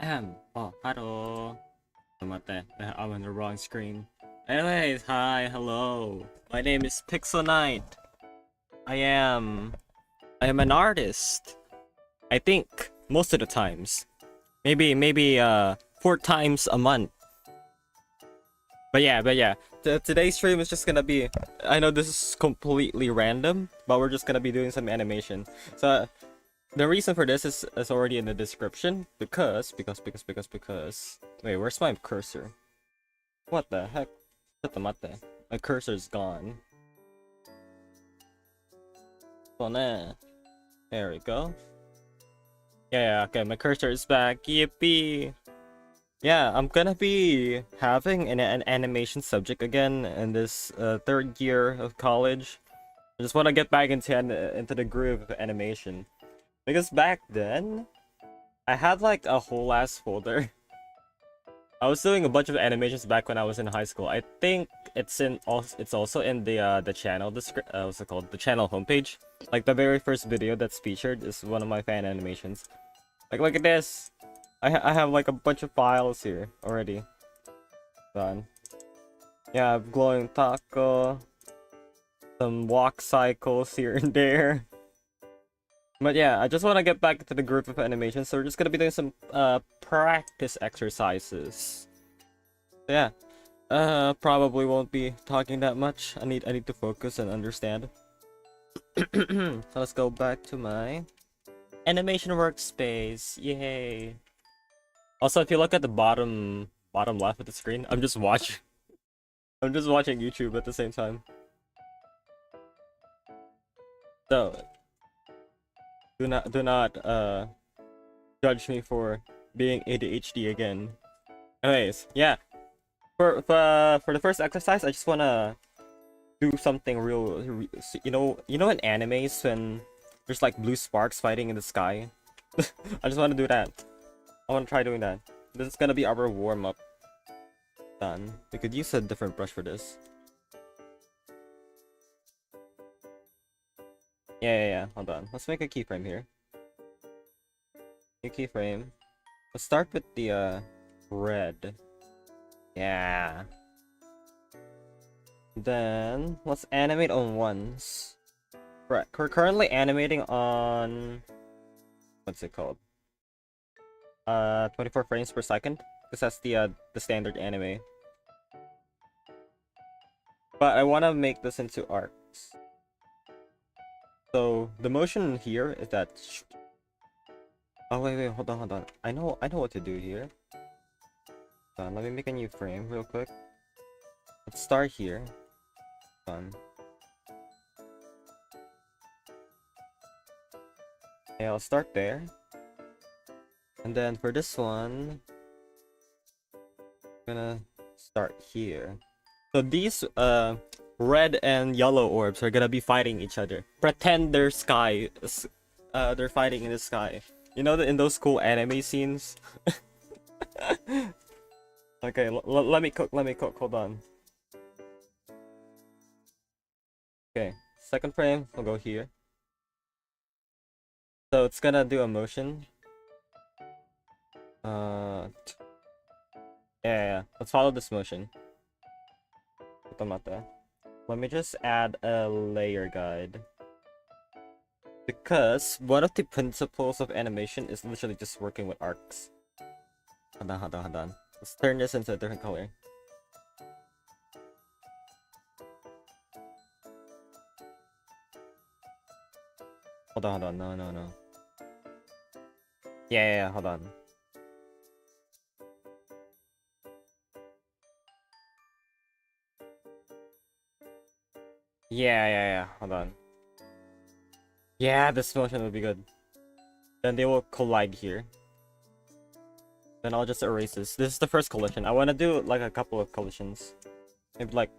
Ahem. Oh, hello. I'm on the wrong screen. Anyways, hi, hello. My name is PixelNayt. I am... I am an artist. I think, most of the times. Maybe 4 times a month. But yeah. Today's stream is just gonna be... I know this is completely random, but we're just gonna be doing some animation. So, the reason for this is already in the description, because... Wait, where's my cursor? What the heck? My cursor's gone. There we go. Yeah, okay, my cursor is back. Yippee! Yeah, I'm gonna be having an animation subject again in this third year of college. I just want to get back into the groove of animation. Because back then, I had like a whole ass folder. I was doing a bunch of animations back when I was in high school. I think it's also in the channel what's it called? The channel homepage. Like the very first video that's featured is one of my fan animations. Like look at this. I have like a bunch of files here already. Done. Yeah, glowing taco. Some walk cycles here and there. But yeah, I just want to get back to the group of animations, so we're just gonna be doing some practice exercises. So yeah, probably won't be talking that much. I need to focus and understand. So let's go back to my animation workspace. Yay! Also, if you look at the bottom left of the screen, I'm just watching YouTube at the same time. So do not judge me for being ADHD again. Anyways, yeah. For the first exercise, I just wanna do something you know in animes when there's like blue sparks fighting in the sky. I just wanna do that. I wanna try doing that. This is gonna be our warm up. Done. We could use a different brush for this. Yeah. Hold on. Let's make a keyframe here. New keyframe. Let's start with the red. Yeah. Then let's animate on ones. Right. We're currently animating on what's it called? 24 frames per second. Because that's the standard anime. But I want to make this into arcs. So the motion here is that. Oh wait, hold on. I know what to do here. Let me make a new frame real quick. Let's start here. Done. Okay, I'll start there. And then for this one, I'm gonna start here. So these red and yellow orbs are gonna be fighting each other. Pretend they're they're fighting in the sky. You know, in those cool anime scenes. Okay, let me cook. Hold on. Okay, second frame. We'll go here. So it's gonna do a motion. Yeah. Let's follow this motion. Let me just add a layer guide. Because one of the principles of animation is literally just working with arcs. Hold on. Let's turn this into a different color. Hold on. No. Yeah, hold on. Yeah, hold on. Yeah, this motion will be good. Then they will collide here. Then I'll just erase this. This is the first collision. I want to do like a couple of collisions. Maybe like...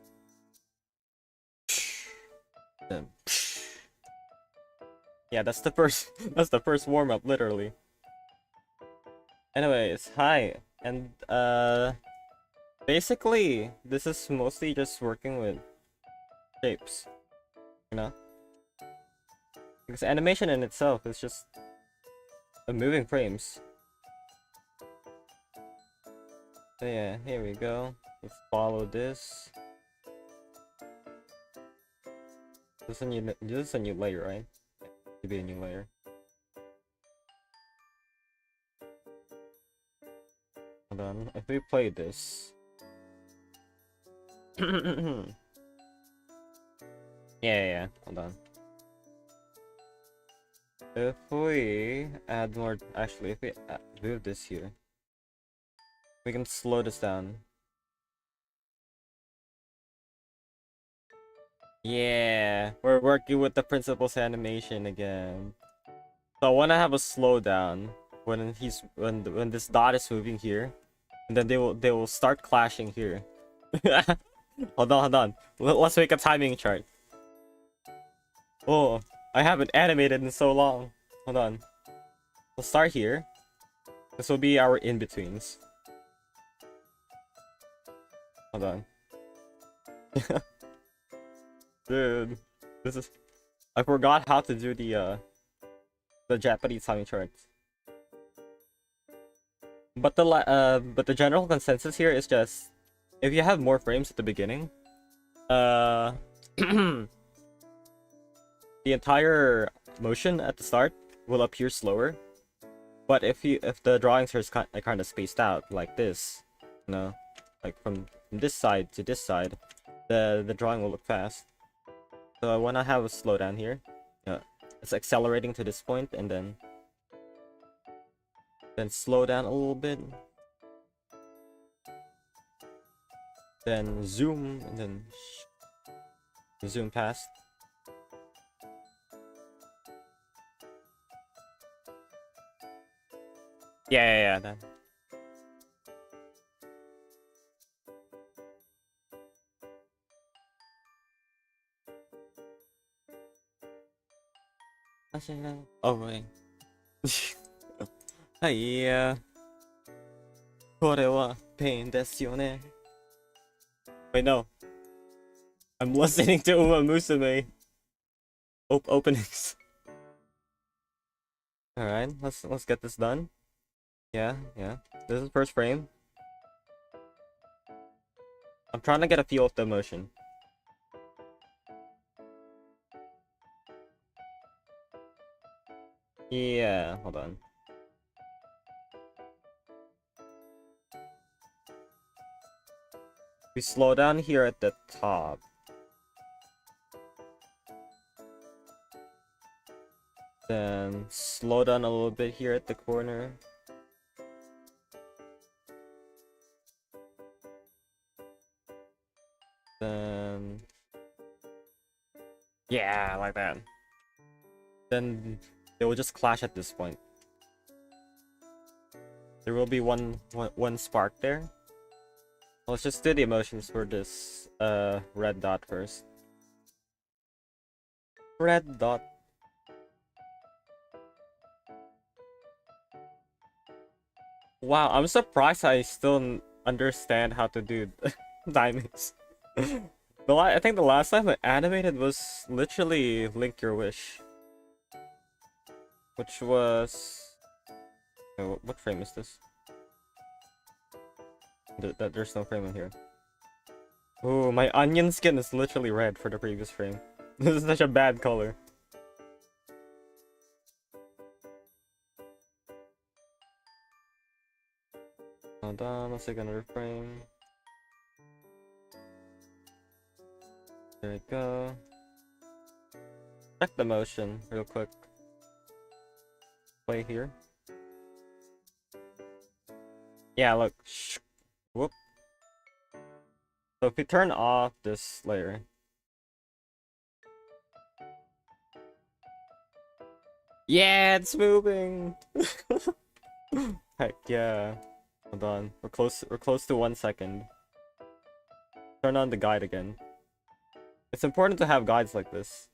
Yeah, that's the first warm-up, literally. Anyways, hi. And basically, this is mostly just working with shapes. You know? Because animation in itself is just moving frames. So yeah, here we go. Let's follow this. This is a new layer, right? To be a new layer. Hold on. If we play this. Yeah. Hold on. If we add more, actually, if we move this here, we can slow this down. Yeah, we're working with the principal's animation again. So I want to have a slowdown when this dot is moving here, and then they will start clashing here. Hold on. Let's make a timing chart. Oh, I haven't animated in so long. Hold on. We'll start here. This will be our in-betweens. Hold on. Dude, this is... I forgot how to do the Japanese timing charts. But the general consensus here is just if you have more frames at the beginning, the entire motion at the start will appear slower. But if the drawings are kind of spaced out like this, you know, like from this side to this side, the drawing will look fast. So I want to have a slowdown here. Yeah, it's accelerating to this point and then slow down a little bit. Then zoom and then zoom past. Yeah, that. Oh wait. はい、これはペインですよね。Wait, no. I'm listening to Uma Musume openings. Alright, let's get this done. Yeah. This is first frame. I'm trying to get a feel of the motion. Yeah, hold on. We slow down here at the top. Then slow down a little bit here at the corner. Then... yeah, like that. Then they will just clash at this point. There will be one spark there. Let's just do the emotions for this red dot first. Red dot. Wow, I'm surprised I still understand how to do diamonds. I think the last time I animated was literally Link Your Wish. Which was... oh, what frame is this? There's no frame in here. Ooh, my onion skin is literally red for the previous frame. This is such a bad color. Hold on, let's take another frame. There we go. Check the motion real quick. Play here. Yeah, look. Whoop. So if we turn off this layer. Yeah, it's moving! Heck yeah. Hold on. We're close to 1 second. Turn on the guide again. It's important to have guides like this.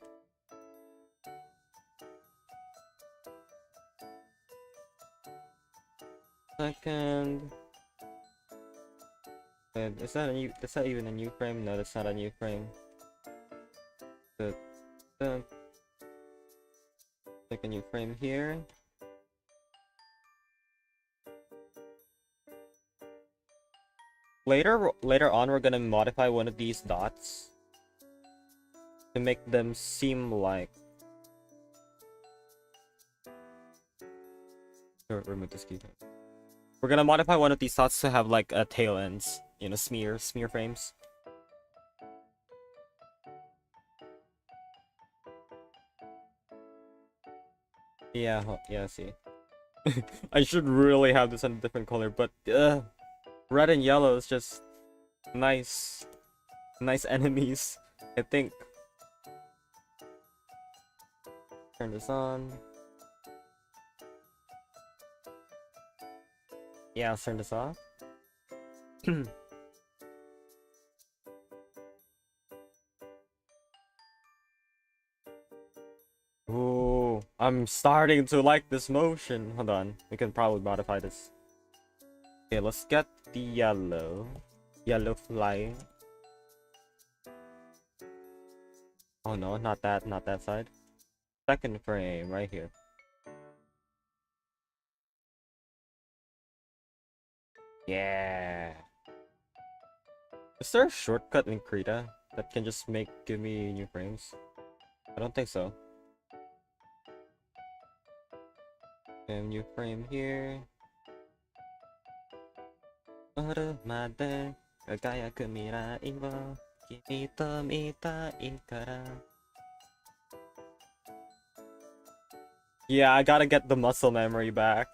Second. Is that a new? That's not even a new frame. No, that's not a new frame. Take a new frame here. Later on, we're gonna modify one of these dots to make them seem like. Remove this key. We're gonna modify one of these dots to have like a tail ends, you know, smear frames. Yeah, yeah. See, I should really have this in a different color, but red and yellow is just nice enemies. I think. Turn this on. Yeah, I'll turn this off. Ooh, I'm starting to like this motion. Hold on, we can probably modify this. Okay, let's get the yellow fly. Oh no, not that side. Second frame right here. Yeah. Is there a shortcut in Krita that can just give me new frames? I don't think so. Okay, new frame here. Yeah, I gotta get the muscle memory back.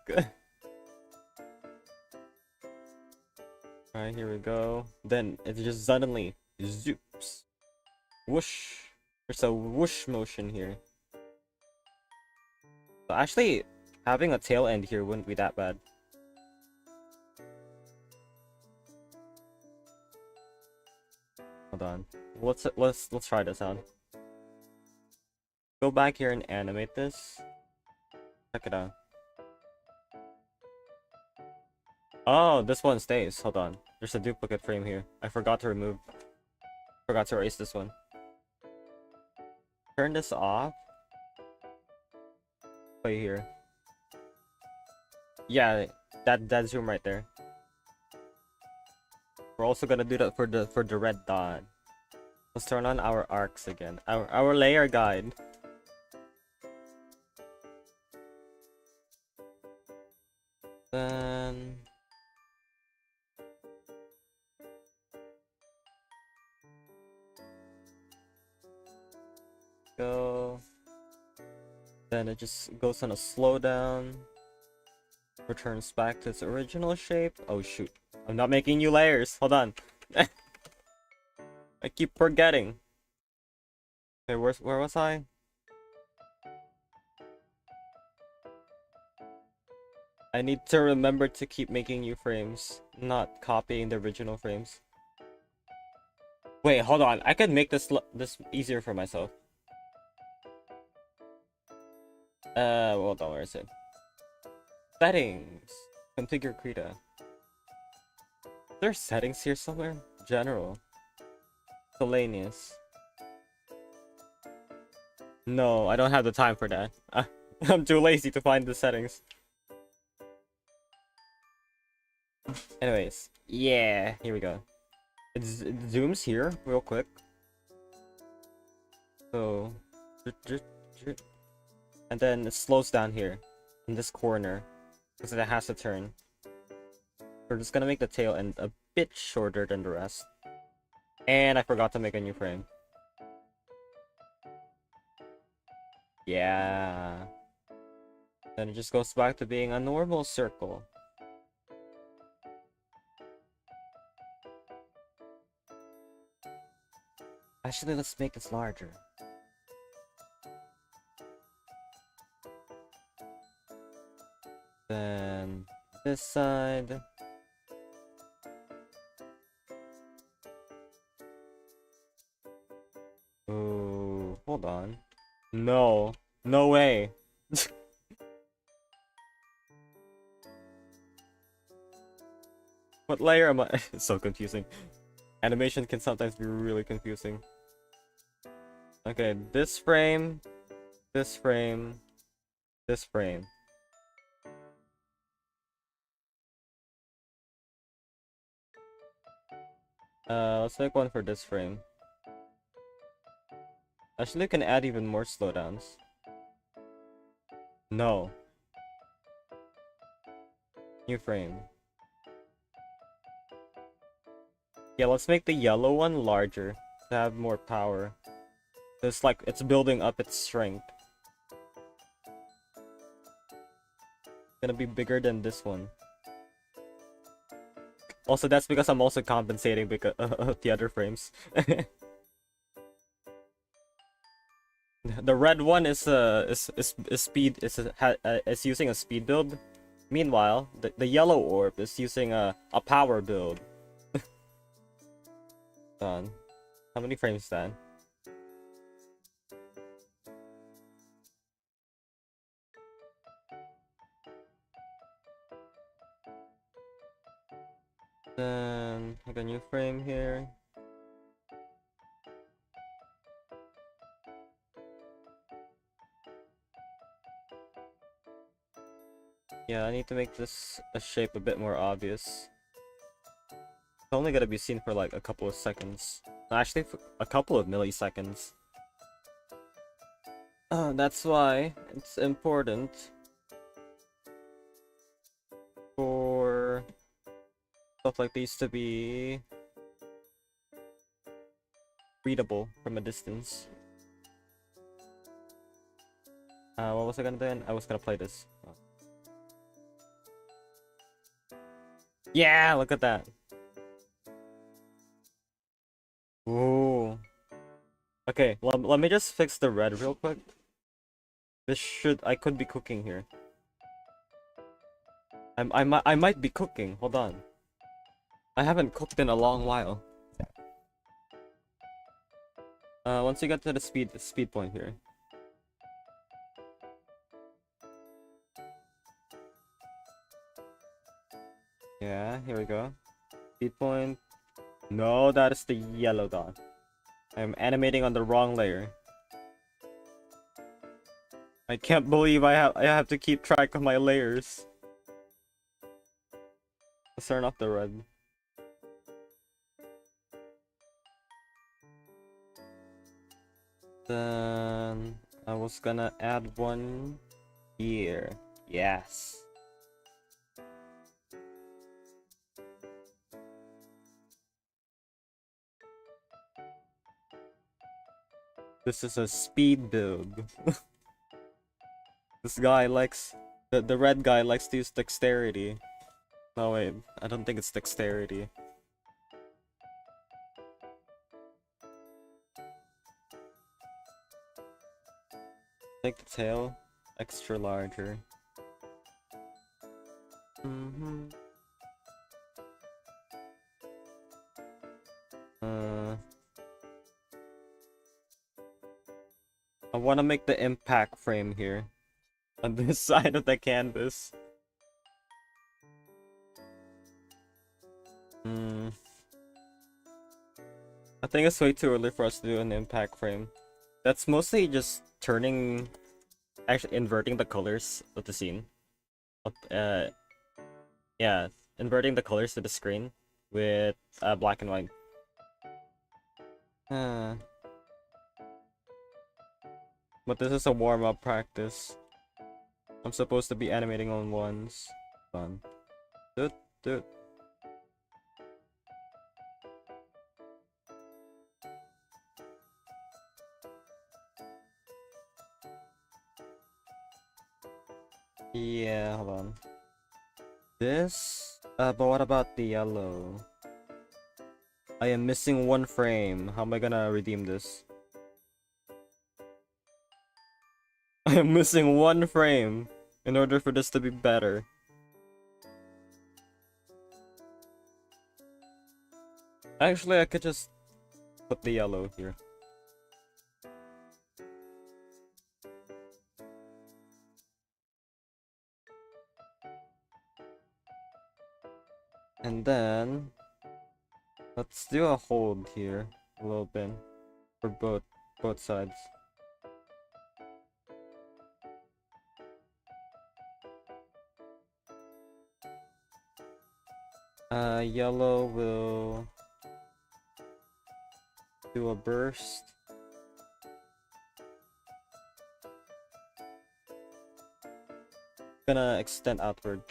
Alright, here we go. Then it's just suddenly zoops. Whoosh. There's a whoosh motion here. So actually, having a tail end here wouldn't be that bad. Hold on. Let's try this out. Go back here and animate this. Check it out. Oh, this one stays. Hold on. There's a duplicate frame here. I forgot to erase this one. Turn this off. Play here. Yeah, that zoom right there. We're also gonna do that for the red dot. Let's turn on our arcs again. Our layer guide. Then go. Then it just goes on a slowdown. Returns back to its original shape. Oh shoot. I'm not making new layers. Hold on. I keep forgetting. Okay, where was I? I need to remember to keep making new frames, not copying the original frames. Wait, hold on. I could make this easier for myself. Hold on, where is it? Settings. Configure Krita. There's settings here somewhere? General. Miscellaneous. No, I don't have the time for that. I'm too lazy to find the settings. Anyways, yeah, here we go. It zooms here real quick. So, and then it slows down here in this corner because it has to turn. We're just gonna make the tail end a bit shorter than the rest. And I forgot to make a new frame. Yeah. Then it just goes back to being a normal circle. Actually, let's make this larger. Then this side. Ooh, hold on. No. No way. What layer am I? It's so confusing. Animation can sometimes be really confusing. Okay, this frame, this frame, this frame. Let's make one for this frame. Actually, I can add even more slowdowns. No. New frame. Yeah, let's make the yellow one larger to have more power. It's like it's building up its strength. It's gonna be bigger than this one. Also, that's because I'm also compensating because of the other frames. The red one is speed is using a speed build. Meanwhile, the yellow orb is using a power build. Done. How many frames is that? Then I got a new frame here. Yeah, I need to make this shape a bit more obvious. It's only gonna be seen for like a couple of seconds. Actually, for a couple of milliseconds. That's why it's important for stuff like these to be readable from a distance. What was I gonna do? I was gonna play this. Oh. Yeah, look at that. Ooh. Okay, let me just fix the red real quick. I could be cooking here. I might be cooking. Hold on. I haven't cooked in a long while. Once you get to the speed point here. Yeah, here we go. Speed point. No, that is the yellow dot. I'm animating on the wrong layer. I can't believe I have to keep track of my layers. Let's turn off the red. Then I was gonna add one here. Yes. This is a speed build. This guy likes the red guy likes to use dexterity. No wait, I don't think it's dexterity. Make the tail extra larger. I want to make the impact frame here on this side of the canvas. I think it's way too early for us to do an impact frame. That's mostly just actually inverting the colors of the scene. Yeah, inverting the colors to the screen with black and white. But this is a warm-up practice. I'm supposed to be animating on ones. Fun. Dude. Yeah, hold on. This? But what about the yellow? I am missing one frame. How am I gonna redeem this? I am missing one frame in order for this to be better. Actually, I could just put the yellow here. And then let's do a hold here a little bit for both sides. Yellow will Do a burst. Gonna extend outward.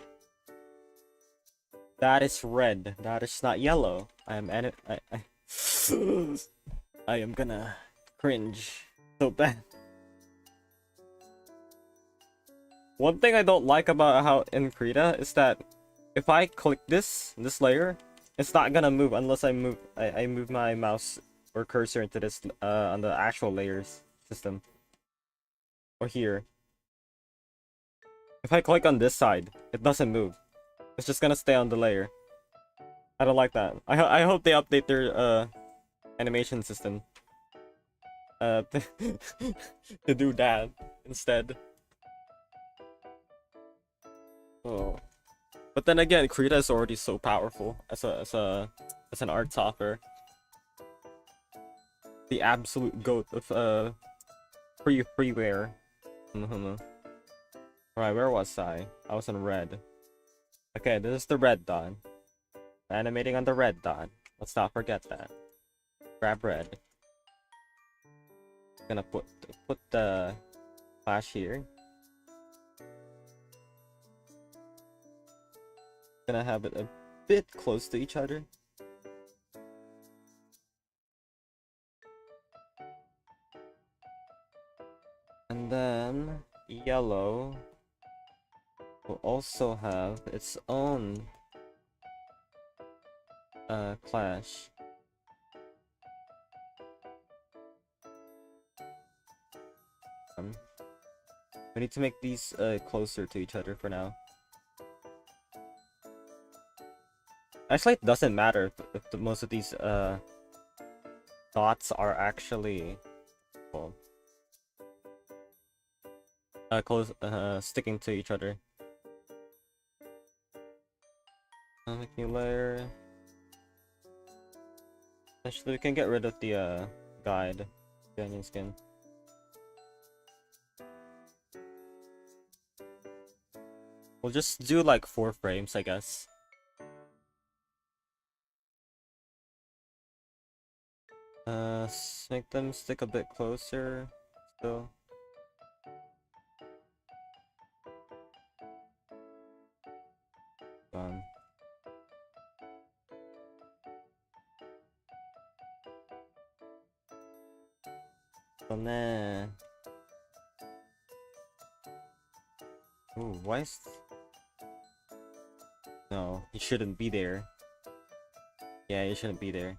That is red. That is not yellow. I am I am gonna cringe so bad. One thing I don't like about how in Krita is that if I click this layer, it's not gonna move unless I move my mouse or cursor into this on the actual layers system. Or here. If I click on this side, it doesn't move. It's just gonna stay on the layer. I don't like that. I hope they update their animation system to, to do that instead. Oh. But then again, Krita is already so powerful as an art software. The absolute goat of freeware. Alright, where was I? I was on red. Okay, this is the red dot. Animating on the red dot. Let's not forget that. Grab red. Gonna put the flash here. Gonna have it a bit close to each other. And then yellow will also have its own clash. We need to make these closer to each other for now. Actually, it doesn't matter if most of these dots are actually well, close, sticking to each other. Make new layer. Actually, we can get rid of the guide, the onion skin. We'll just do like 4 frames, I guess. Make them stick a bit closer still. Done. So nah. Ooh, why is... No, he shouldn't be there. Yeah, he shouldn't be there.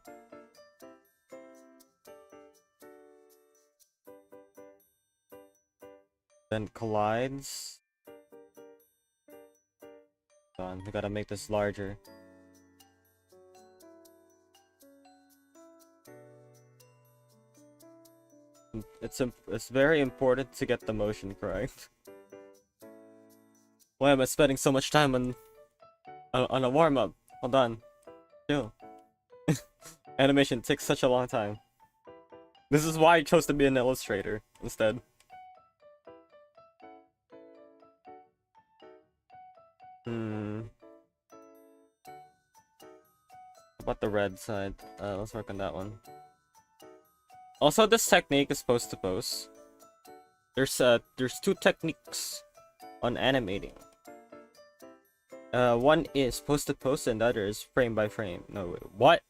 Then collides. Done. We gotta make this larger. It's very important to get the motion correct. Why am I spending so much time on a warm-up? Hold on. Chill. Animation takes such a long time. This is why I chose to be an illustrator instead. How about the red side? Let's work on that one. Also, this technique is post to post. There's 2 techniques on animating. One is post to post and the other is frame by frame. No, wait, what?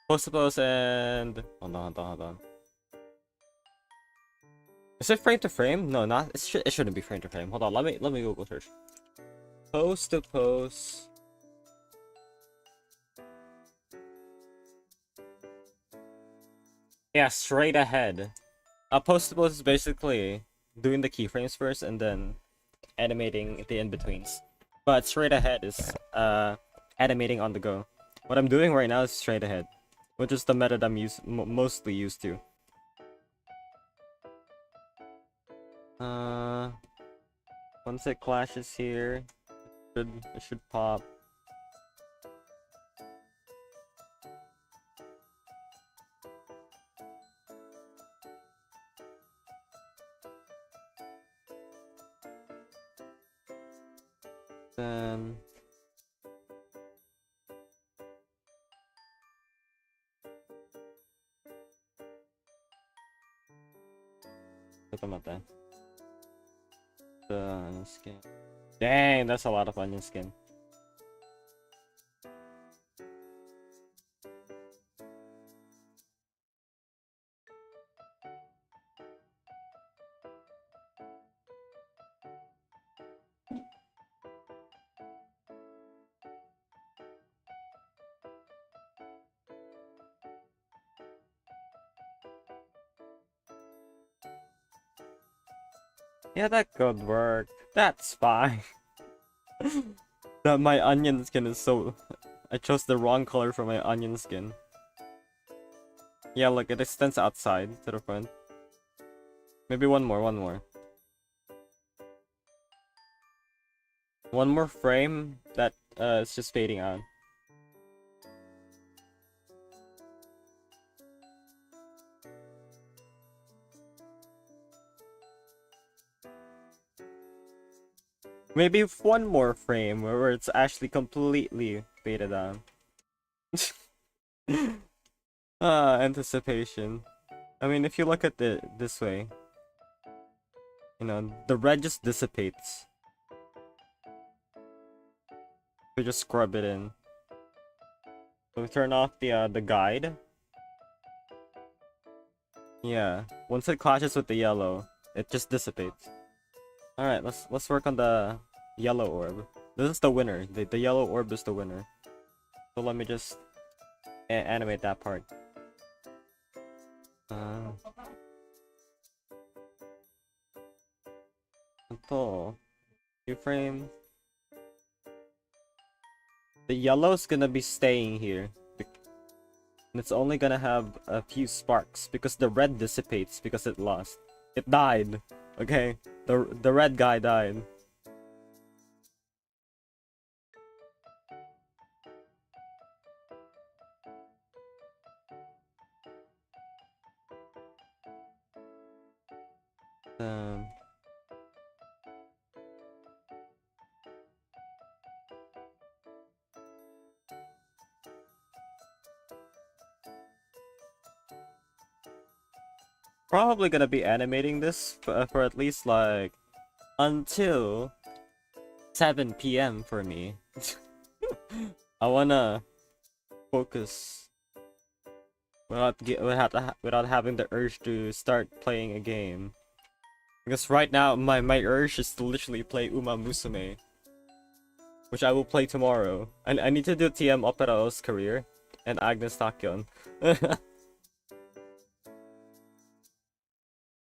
Post to post and hold on. Is it frame to frame? No, not. It shouldn't be frame to frame. Hold on. Let me Google search. Post to post. Yeah, straight ahead. Post to post is basically doing the keyframes first and then animating the in-betweens. But straight ahead is animating on the go. What I'm doing right now is straight ahead, which is the method I'm mostly used to. Once it clashes here, it should pop. Then Mata. The onion skin. Dang, that's a lot of onion skin. Yeah, that could work. That's fine. That my onion skin is so... I chose the wrong color for my onion skin. Yeah, look, it extends outside to the front. Maybe one more. One more frame that is just fading out. Maybe one more frame where it's actually completely faded out. Anticipation. I mean, if you look at it this way, you know, the red just dissipates. We just scrub it in. So we turn off the guide. Yeah, once it clashes with the yellow, it just dissipates. All right, let's work on the yellow orb. This is the winner. The yellow orb is the winner. So let me just animate that part. Ito. New frame. The yellow's gonna be staying here. And it's only gonna have a few sparks because the red dissipates because it lost. It died. Okay? The red guy died. Um, Probably gonna be animating this for at least like until 7 p.m. for me. I wanna focus without having the urge to start playing a game. Because right now my urge is to literally play Uma Musume, which I will play tomorrow. And I need to do TM Opera's career and Agnes Tachyon.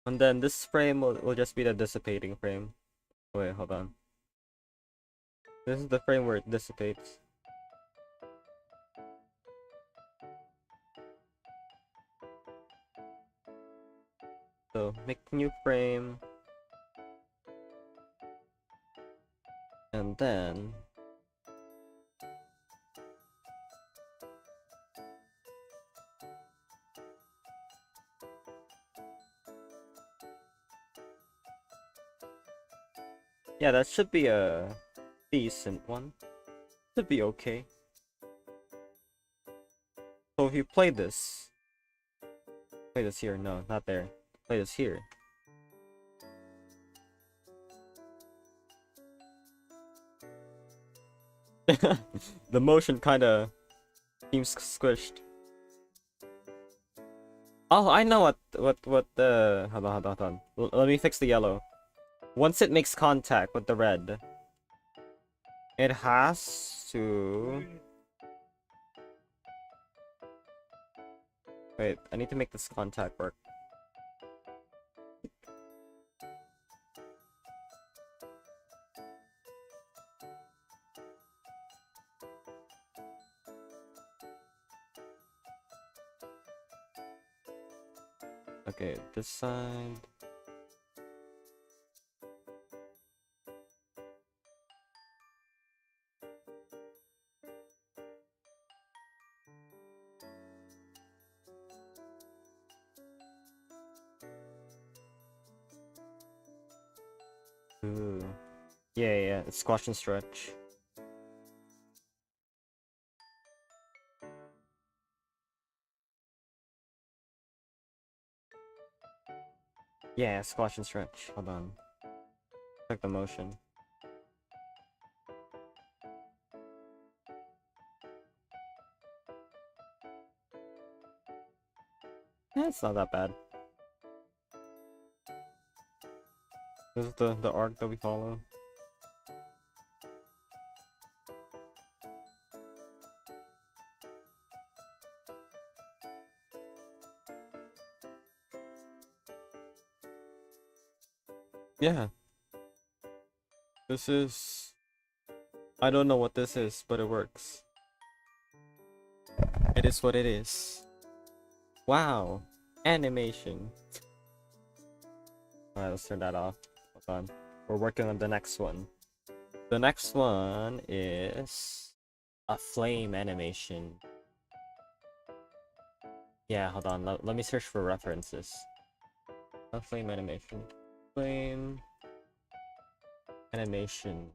And then this frame will just be the dissipating frame. Wait, hold on. This is the frame where it dissipates. So make new frame. And then yeah, that should be a decent one. Should be okay. So if you play this here, no, not there. Play this here. The motion kinda seems squished. Oh, I know what the hold on. Let me fix the yellow. Once it makes contact with the red, it has to... Wait, I need to make this contact work. Okay, this side. Ooh. Yeah, it's squash and stretch. Yeah, squash and stretch. Hold on. Check the motion. Yeah, it's not that bad. This is the arc that we follow. Yeah. This is... I don't know what this is, but it works. It is what it is. Wow. Animation. Alright, let's turn that off. Hold on. We're working on the next one. The next one is a flame animation. Yeah, hold on. Let me search for references. A flame animation. Flame animation.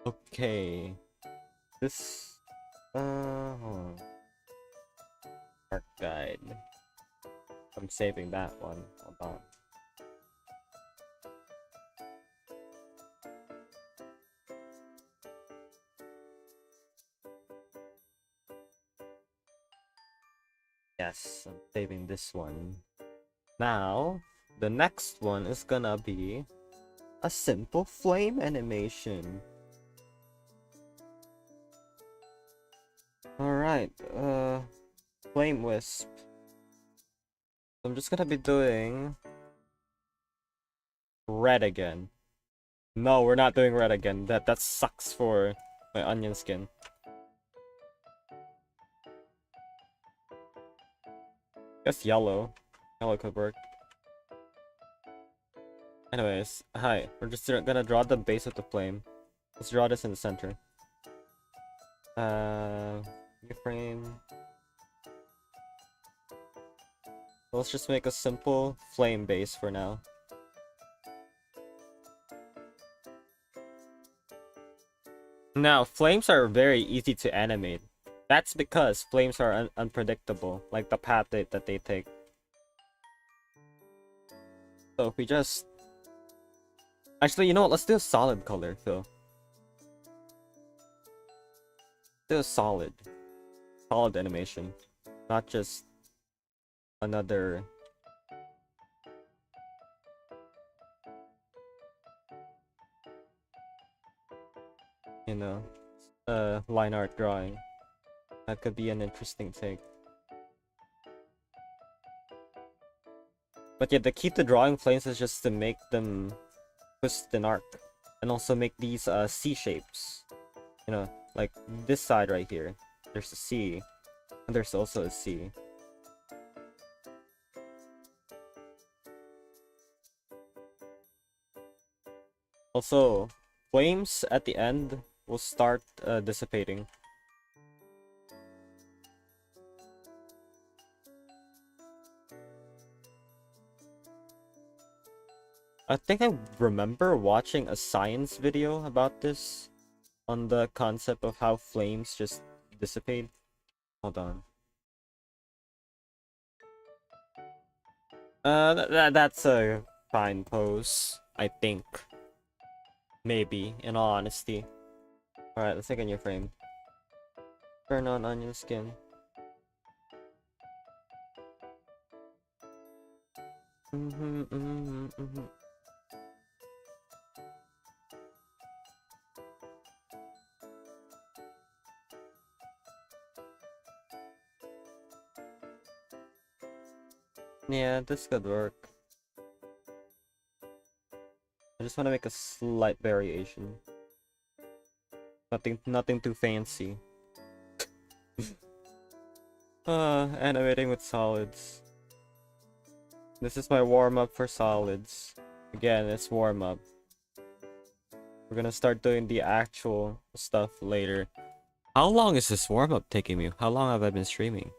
Okay. This hold on. Art guide. I'm saving that one. Hold on. Yes, I'm saving this one. Now, the next one is gonna be a simple flame animation. Alright, flame wisp. I'm just gonna be doing red again. No, we're not doing red again. That sucks for my onion skin. Guess yellow. Yellow could work. Anyways, hi. We're just gonna draw the base of the flame. Let's draw this in the center. New frame. Let's just make a simple flame base for now. Now, flames are very easy to animate. That's because flames are unpredictable, like the path that they take. So if we just... Actually, you know what? Let's do a solid color, Phil. Do a solid. Solid animation. Not just another... You know, line art drawing. That could be an interesting take. But yeah, the key to drawing flames is just to make them twist and arc. And also make these C shapes. You know, like this side right here. There's a C. And there's also a C. Also, flames at the end will start dissipating. I think I remember watching a science video about this, on the concept of how flames just dissipate. Hold on. That's a fine pose, I think. Maybe, in all honesty. Alright, let's take a new frame. Turn on onion skin. Yeah, this could work. I just want to make a slight variation. Nothing too fancy. Animating with solids. This is my warm-up for solids. Again, it's warm-up. We're gonna start doing the actual stuff later. How long is this warm-up taking me? How long have I been streaming?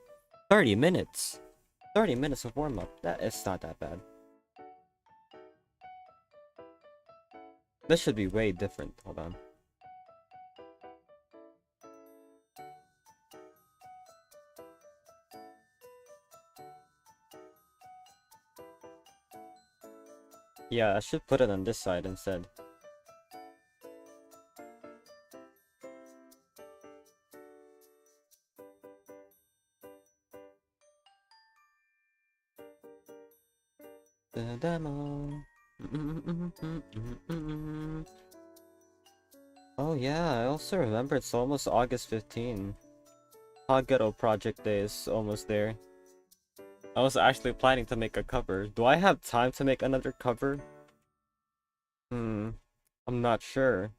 30 minutes! 30 minutes of warm-up. That is not that bad. This should be way different. Hold on. Yeah, I should put it on this side instead. The demo. Oh yeah, I also remember it's almost August 15. Hot Project Day is almost there. I was actually planning to make a cover. Do I have time to make another cover? I'm not sure.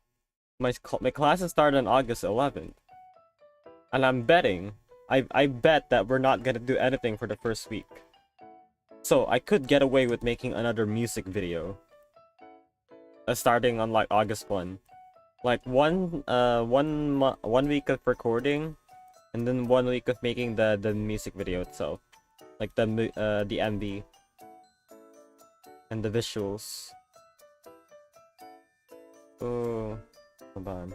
My classes start on August 11th. And I'm betting. I bet that we're not gonna do anything for the first week. So I could get away with making another music video. Starting on like August 1. Like one week of recording and then 1 week of making the music video itself. Like the MV and the visuals. Oh, hold on.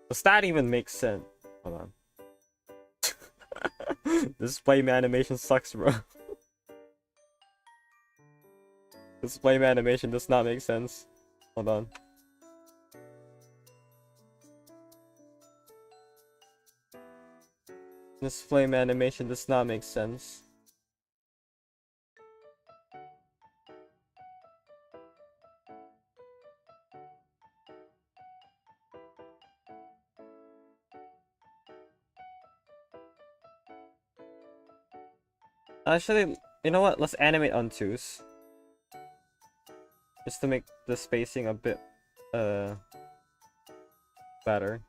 Does that even make sense? Hold on. This flame animation sucks, bro. This flame animation does not make sense. Hold on. This flame animation does not make sense. Actually, you know what? Let's animate on twos. Just to make the spacing a bit better.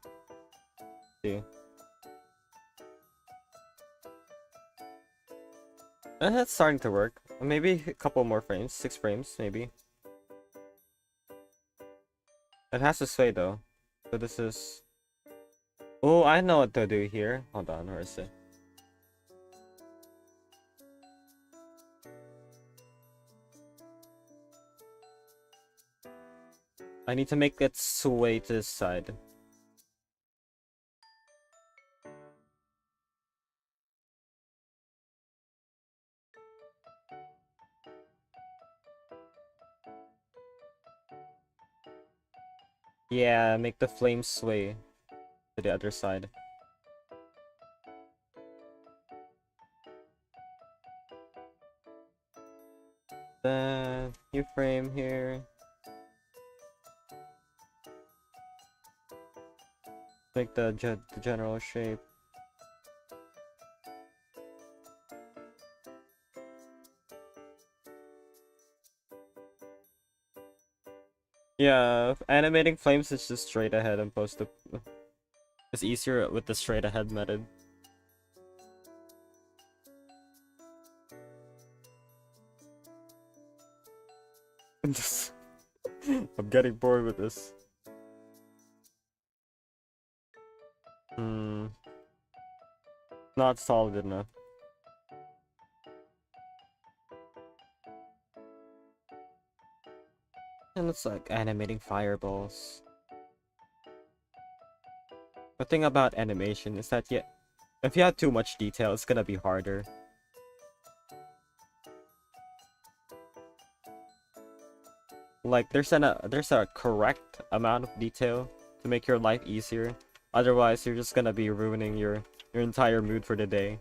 See. And that's starting to work. Maybe a couple more frames. 6 frames, maybe. It has to sway though. So this is... Oh, I know what to do here. Hold on, where is it? I need to make it sway to this side. Yeah, make the flame sway to the other side. Then new frame here. Make the general shape. Yeah, animating flames is just straight ahead and post to... It's easier with the straight ahead method. I'm getting bored with this. Not solid enough. And it's like animating fireballs. The thing about animation is that if you have too much detail, it's gonna be harder. Like there's a correct amount of detail to make your life easier. Otherwise, you're just gonna be ruining your entire mood for the day.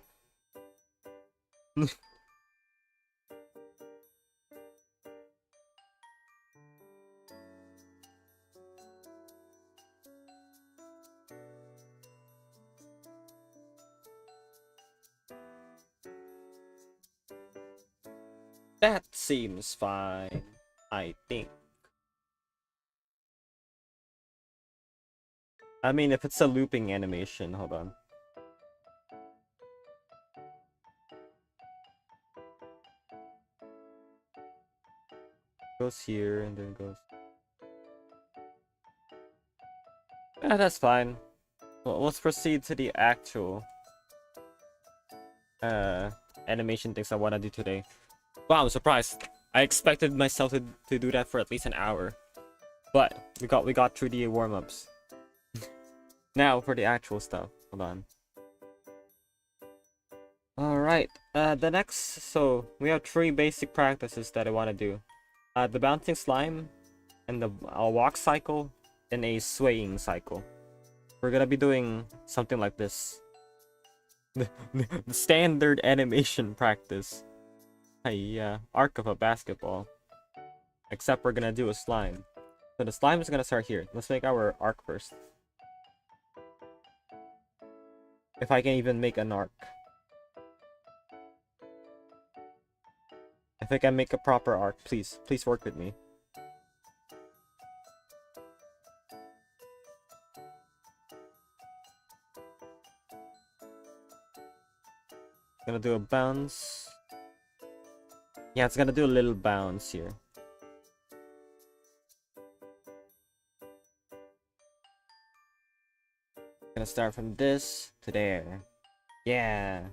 That seems fine, I think. I mean, if it's a looping animation, hold on. Goes here and then goes. Yeah, that's fine. Well, let's proceed to the actual animation things I want to do today. Wow, I'm surprised. I expected myself to do that for at least an hour. But we got through the warm-ups. Now for the actual stuff. Hold on. Alright, the next, so we have 3 basic practices that I want to do. The bouncing slime and the walk cycle and a swaying cycle. We're gonna be doing something like this. The standard animation practice. Yeah, arc of a basketball. Except we're gonna do a slime. So the slime is gonna start here. Let's make our arc first. If I can even make an arc. If I can make a proper arc, please work with me. Gonna do a bounce. Yeah, it's gonna do a little bounce here. Gonna start from this to there. Yeah.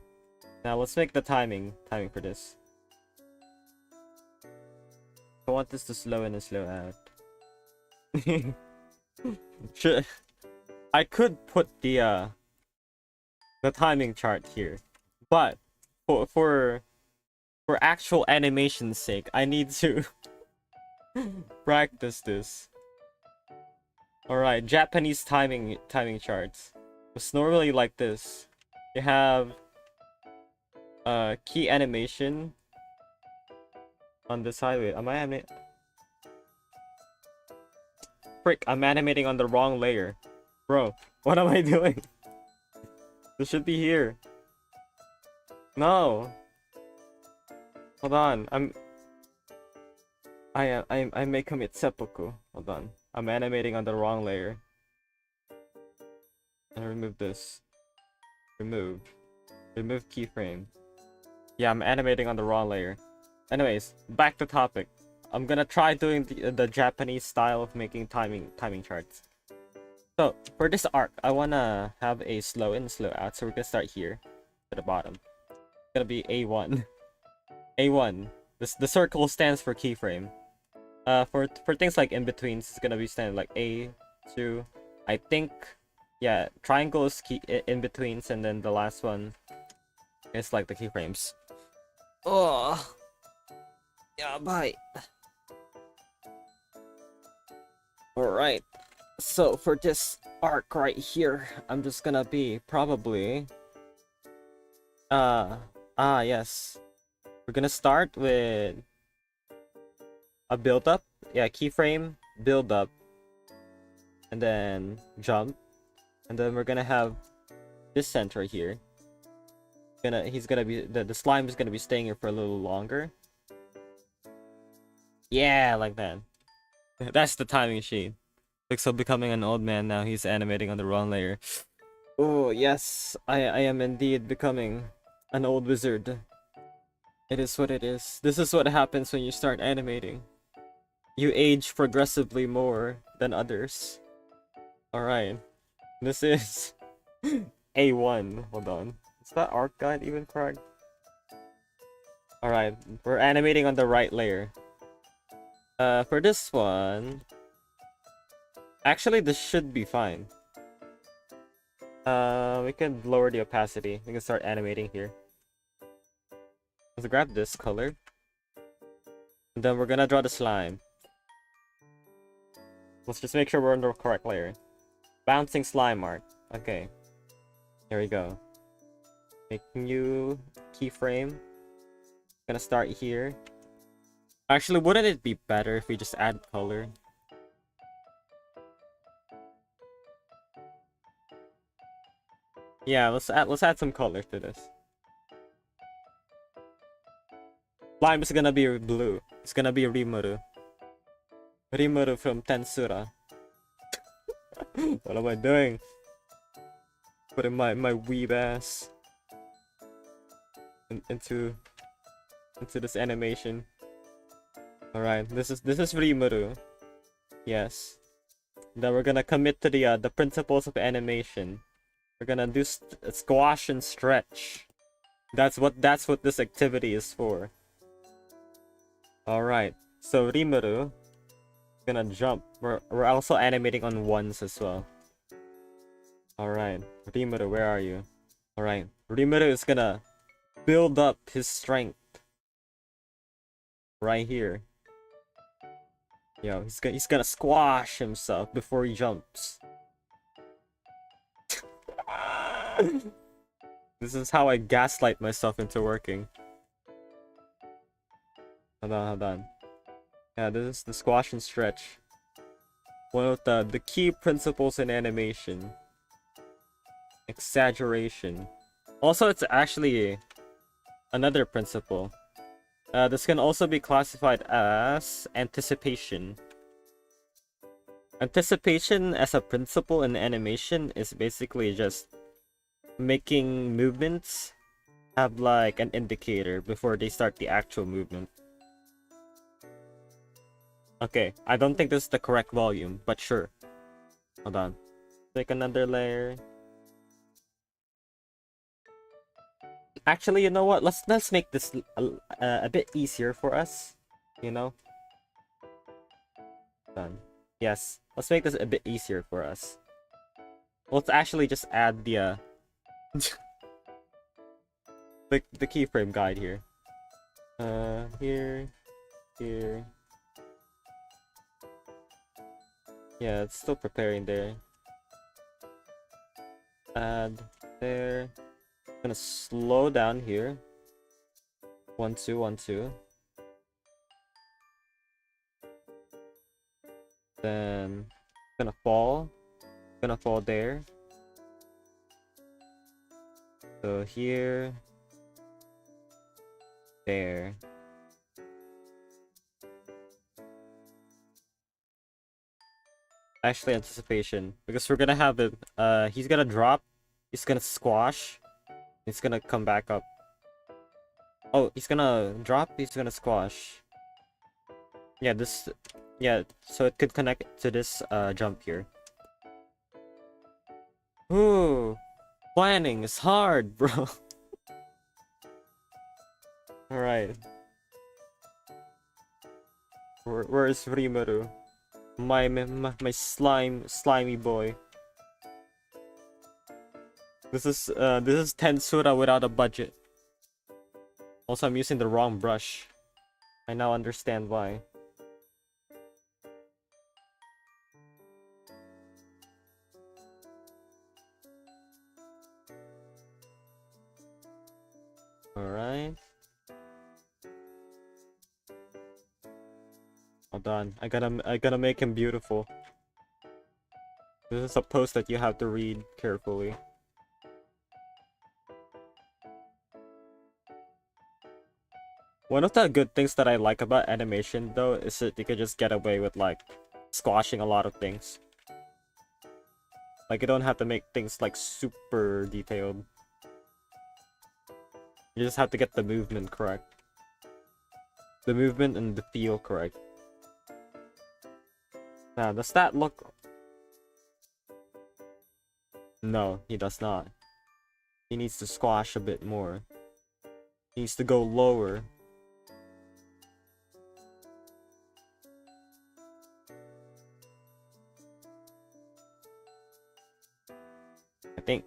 Now let's make the timing for this. I want this to slow in and slow out. I could put the timing chart here, but for actual animation's sake, I need to practice this. Alright, Japanese timing charts. It's normally like this. You have key animation on the side. Wait, am I animating? Frick, I'm animating on the wrong layer. Bro, what am I doing? This should be here. No. Hold on, I may commit seppuku. Hold on. I'm animating on the wrong layer. And remove this. Remove keyframe. Yeah, I'm animating on the wrong layer. Anyways, back to topic. I'm gonna try doing the Japanese style of making timing charts. So for this arc, I wanna have a slow in, slow out. So we're gonna start here to the bottom. It's gonna be A1. A1. The circle stands for keyframe. For things like in betweens, it's gonna be standing like A2. I think, yeah, triangle is key in betweens, and then the last one is like the keyframes. Oh, yeah, bye. All right. So for this arc right here, I'm just gonna be probably yes. We're gonna start with a build up. Yeah, keyframe, build up, and then jump. And then we're gonna have this center here. He's gonna be the slime is gonna be staying here for a little longer. Yeah, like that. That's the timing sheet. Pixel becoming an old man now. He's animating on the wrong layer. Oh yes, I am indeed becoming an old wizard. It is what it is. This is what happens when you start animating. You age progressively more than others. Alright. This is A1. Hold on. Is that arc guide even correct? Alright. We're animating on the right layer. For this one... Actually, this should be fine. We can lower the opacity. We can start animating here. Let's grab this color. And then we're gonna draw the slime. Let's just make sure we're on the correct layer. Bouncing slime art. Okay. Here we go. Make new keyframe. Gonna start here. Actually, wouldn't it be better if we just add color? Yeah, let's add some color to this. Slime is gonna be blue. It's gonna be Rimuru. Rimuru from Tensura. What am I doing? Putting my weeb ass into this animation. Alright, this is Rimuru. Yes. Then we're gonna commit to the principles of animation. We're gonna do squash and stretch. That's what this activity is for. Alright, so Rimuru is gonna jump. We're also animating on ones as well. Alright, Rimuru, where are you? Alright, Rimuru is gonna build up his strength. Right here. Yo, he's gonna squash himself before he jumps. This is how I gaslight myself into working. Hold on, hold on. Yeah, this is the squash and stretch. One of the key principles in animation. Exaggeration. Also, it's actually another principle. This can also be classified as anticipation. Anticipation as a principle in animation is basically just making movements have like an indicator before they start the actual movement. Okay, I don't think this is the correct volume, but sure. Hold on. Take another layer. Actually, you know what? Let's make this a bit easier for us. You know. Done. Yes. Let's make this a bit easier for us. Let's actually just add the the keyframe guide here. Here. Yeah, it's still preparing there. Add there. Gonna slow down here. 1 2 1 2. Then gonna fall there. So here, there. Actually, anticipation, because we're gonna have it. He's gonna drop. He's gonna squash. He's gonna come back up. Oh, he's gonna drop. He's gonna squash. Yeah, this. Yeah, so it could connect to this jump here. Ooh, planning is hard, bro. All right. Where is Rimuru? My slimy boy. This is Tensura without a budget. Also, I'm using the wrong brush. I now understand why. Alright. Hold on. I gotta make him beautiful. This is a post that you have to read carefully. One of the good things that I like about animation, though, is that you can just get away with, like, squashing a lot of things. Like, you don't have to make things, like, super detailed. You just have to get the movement correct. The movement and the feel correct. Now, does that look... No, he does not. He needs to squash a bit more. He needs to go lower. I think.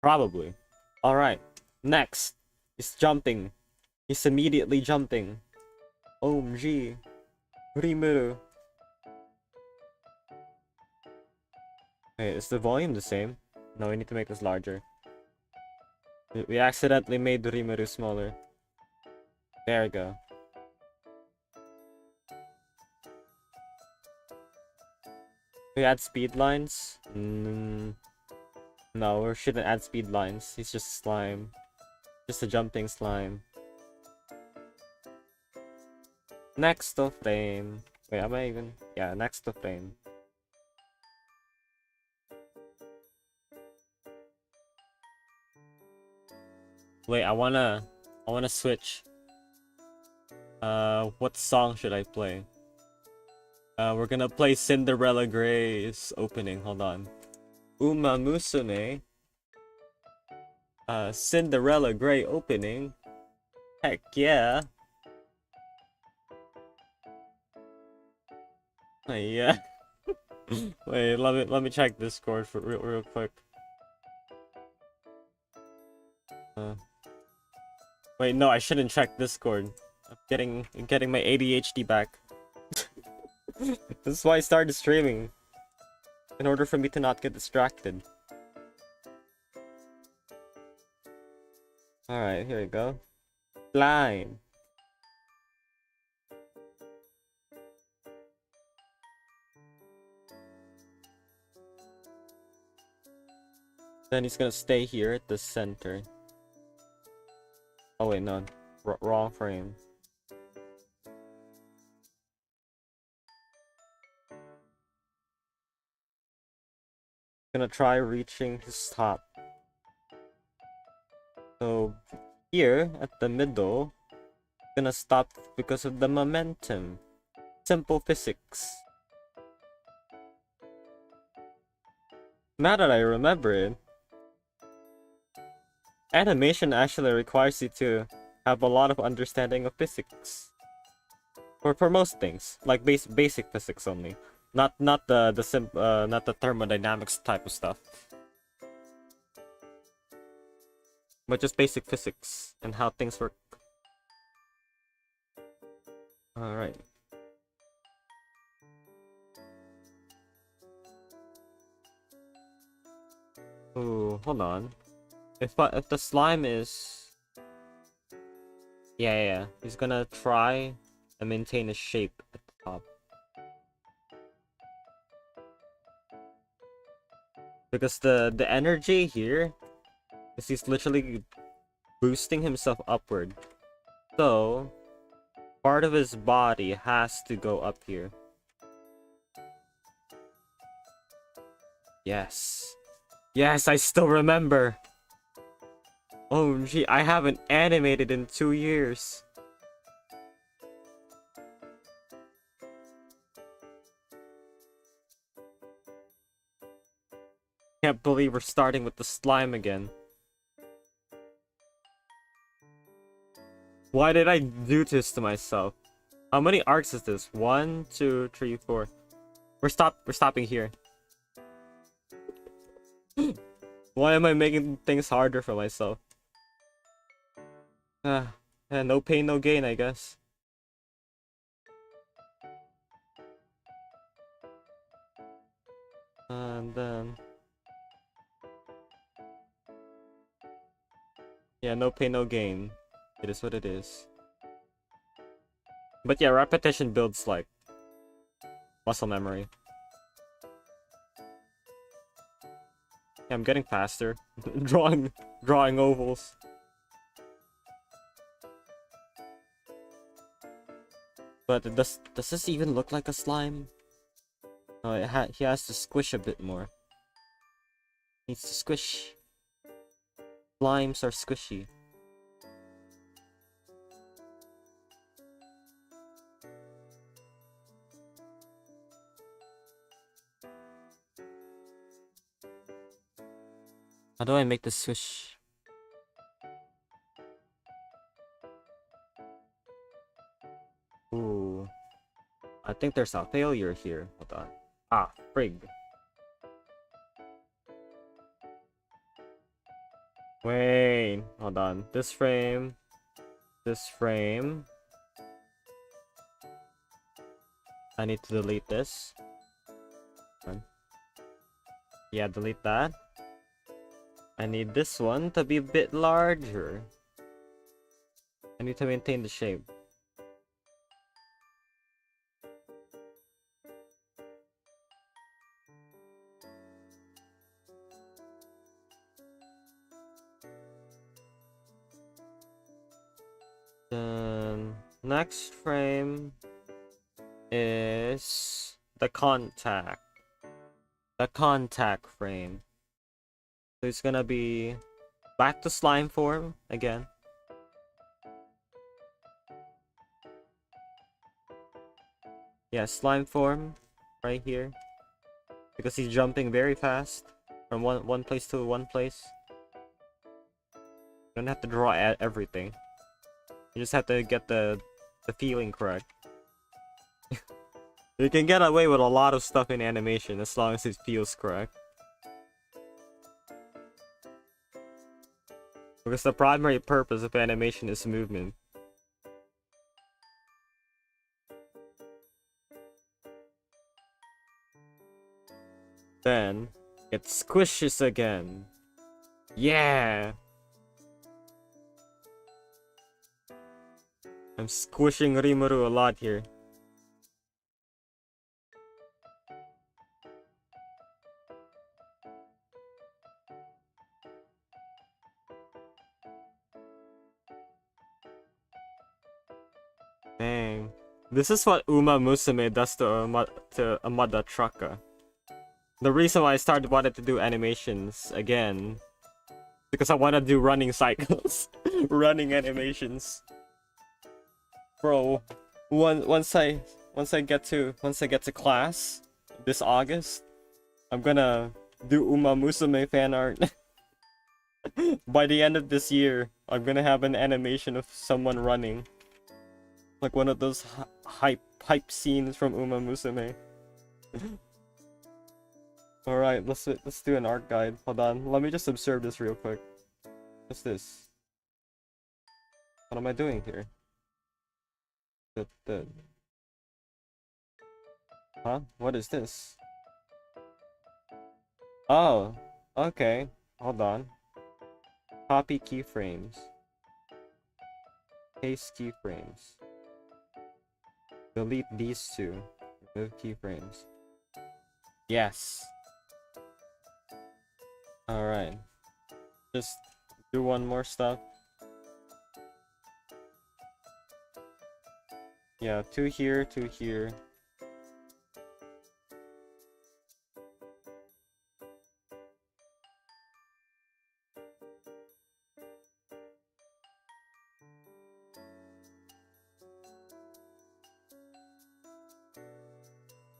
Probably. Alright. Next. He's jumping. He's immediately jumping. OMG. Rimuru. Wait, is the volume the same? No, we need to make this larger. We accidentally made Rimuru smaller. There we go. We add speed lines? No, we shouldn't add speed lines. He's just slime. Just a jumping slime. Next to frame. Wait, am I even? Yeah, next to frame. Wait, I wanna switch. What song should I play? We're gonna play Cinderella Grey's opening. Hold on. Uma Musume. Cinderella Grey opening. Heck yeah. Yeah. Wait, let me check Discord for real quick. Wait, no, I shouldn't check Discord. I'm getting my ADHD back. This is why I started streaming. In order for me to not get distracted. Alright, here we go. Line. Then he's gonna stay here at the center. Oh wait, no. Wrong frame. Gonna try reaching his top. So here at the middle, gonna stop because of the momentum. Simple physics. Now that I remember it, animation actually requires you to have a lot of understanding of physics. For most things, like basic physics only, not the thermodynamics type of stuff, but just basic physics and how things work. All right. Ooh, hold on. If the slime is, yeah, he's gonna try and maintain a shape at the top. Because the energy here is he's literally boosting himself upward. So part of his body has to go up here. Yes. Yes, I still remember. Oh gee, I haven't animated in 2 years. Can't believe we're starting with the slime again. Why did I do this to myself? How many arcs is this? 1, 2, 3, 4. We're stopping here. Why am I making things harder for myself? Yeah, no pain, no gain, I guess. And then... yeah, no pain, no gain. It is what it is. But yeah, repetition builds, like, muscle memory. Yeah, I'm getting faster. drawing ovals. But does this even look like a slime? Oh, he has to squish a bit more. Needs to squish. Slimes are squishy. How do I make the swish? Ooh. I think there's a failure here. Hold on. Ah, frig. Wait. Hold on. This frame. This frame. I need to delete this. Yeah, delete that. I need this one to be a bit larger. I need to maintain the shape. Then next frame is the contact. The contact frame. So it's gonna be back to slime form again. Yeah, slime form right here. Because he's jumping very fast from one place to one place. You don't have to draw everything. You just have to get the feeling correct. You can get away with a lot of stuff in animation as long as it feels correct. Because the primary purpose of animation is movement. Then it squishes again. Yeah! I'm squishing Rimuru a lot here. Dang. This is what Uma Musume does to Amada Traka. The reason why I started wanting to do animations again, because I want to do running cycles, running animations. Bro, once I get to class this August, I'm gonna do Uma Musume fan art. By the end of this year, I'm gonna have an animation of someone running. Like one of those hype scenes from Uma Musume. Alright, let's do an art guide. Hold on, let me just observe this real quick. What's this? What am I doing here? Huh? What is this? Oh, okay. Hold on. Copy keyframes. Paste keyframes. Delete these two. Remove keyframes. Yes. Alright. Just do one more stuff. Yeah, two here, two here.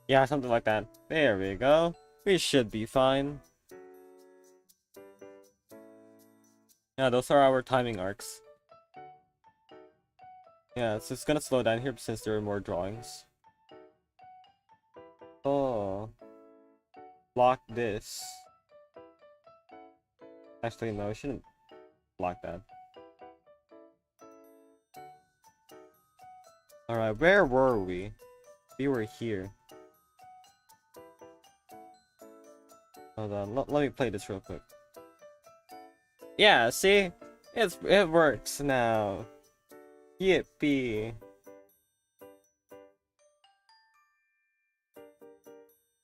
Yeah, something like that. There we go. We should be fine. Yeah, those are our timing arcs. Yeah, so it's gonna slow down here since there are more drawings. Oh. Block this. Actually, no, I shouldn't block that. Alright, where were we? We were here. Hold on, let me play this real quick. Yeah, see? It works now. Yippee.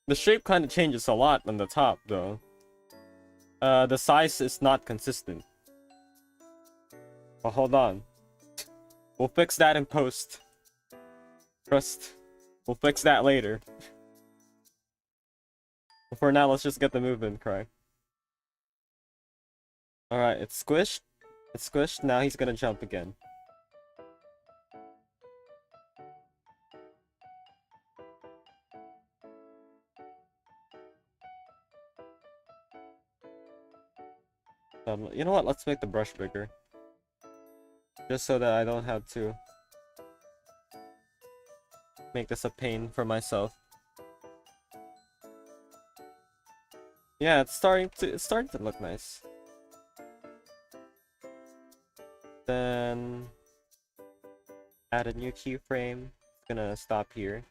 The shape kind of changes a lot on the top, though. The size is not consistent. But hold on. We'll fix that in post. Trust. We'll fix that later. But for now, let's just get the movement correct. Alright, it's squished. It's squished, now he's gonna jump again. You know what? Let's make the brush bigger. Just so that I don't have to make this a pain for myself. Yeah, it's starting to look nice. Then add a new keyframe. It's gonna stop here.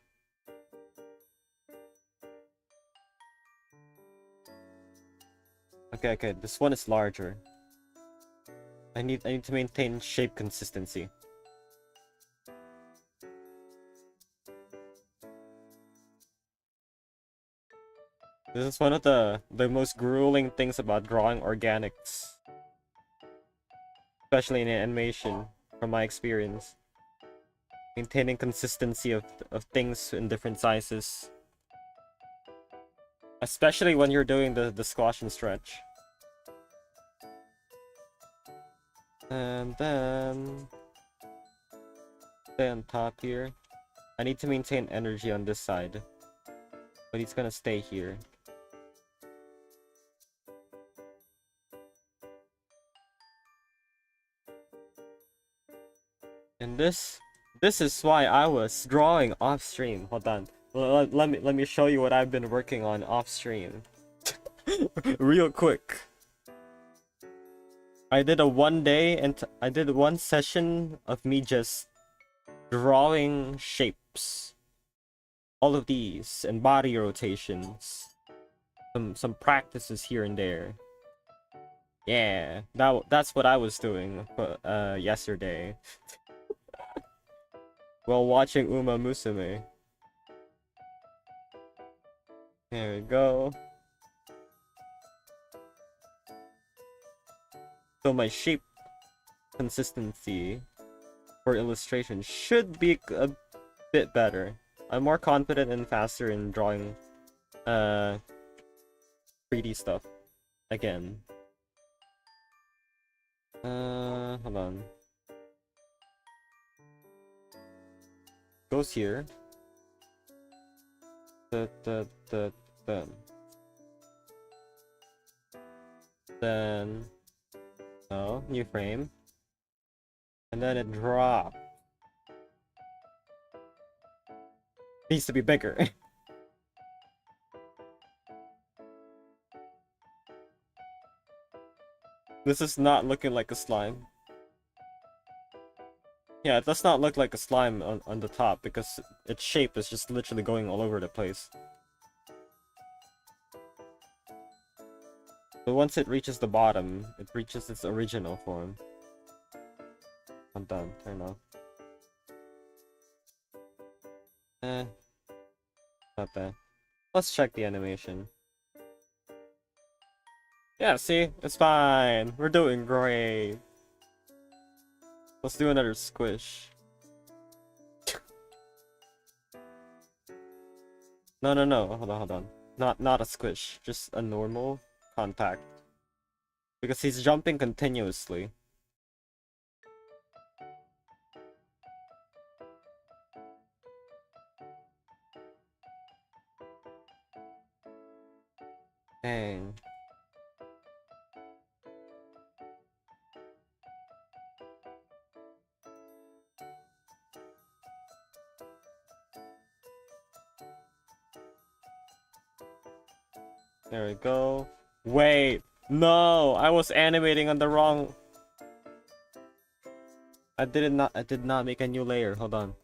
Okay, this one is larger. I need to maintain shape consistency. This is one of the most grueling things about drawing organics. Especially in animation, from my experience. Maintaining consistency of things in different sizes. Especially when you're doing the squash and stretch. And then stay on top here. I need to maintain energy on this side. But he's gonna stay here. And this is why I was drawing off stream. Hold on. Let me show you what I've been working on off stream. Real quick. I did a I did one session of me just drawing shapes. All of these and body rotations. some practices here and there. Yeah, that's what I was doing yesterday while watching Uma Musume. There we go. So my shape consistency for illustration should be a bit better. I'm more confident and faster in drawing 3D stuff again. Hold on. Goes here. Then no, new frame. And then it drops. Needs to be bigger. This is not looking like a slime. Yeah, it does not look like a slime on the top because its shape is just literally going all over the place. But once it reaches the bottom, it reaches its original form. I'm done. Turn off. Not bad. Let's check the animation. Yeah, see? It's fine. We're doing great. Let's do another squish. No. Hold on. Not a squish. Just a normal contact. Because he's jumping continuously. Dang. There we go. Wait, no, I was animating on the wrong. I did not make a new layer. Hold on.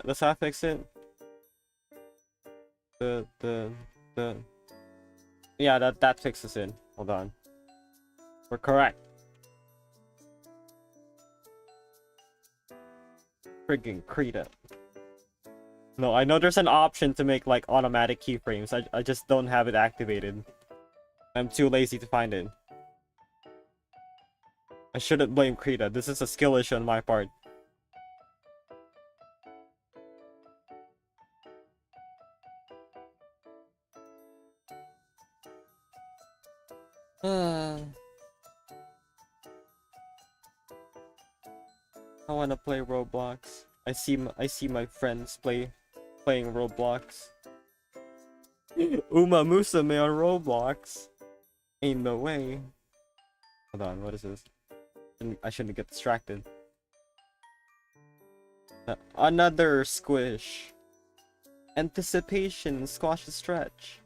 Let's half fix it. Yeah, that fixes it. Hold on. We're correct. Friggin' Krita. No, I know there's an option to make like automatic keyframes. I just don't have it activated. I'm too lazy to find it. I shouldn't blame Krita. This is a skill issue on my part. I wanna play Roblox. I see my friends playing Roblox. Uma Musume on Roblox. Ain't no way. Hold on, what is this? I shouldn't get distracted. Another squish. Anticipation, squash the stretch.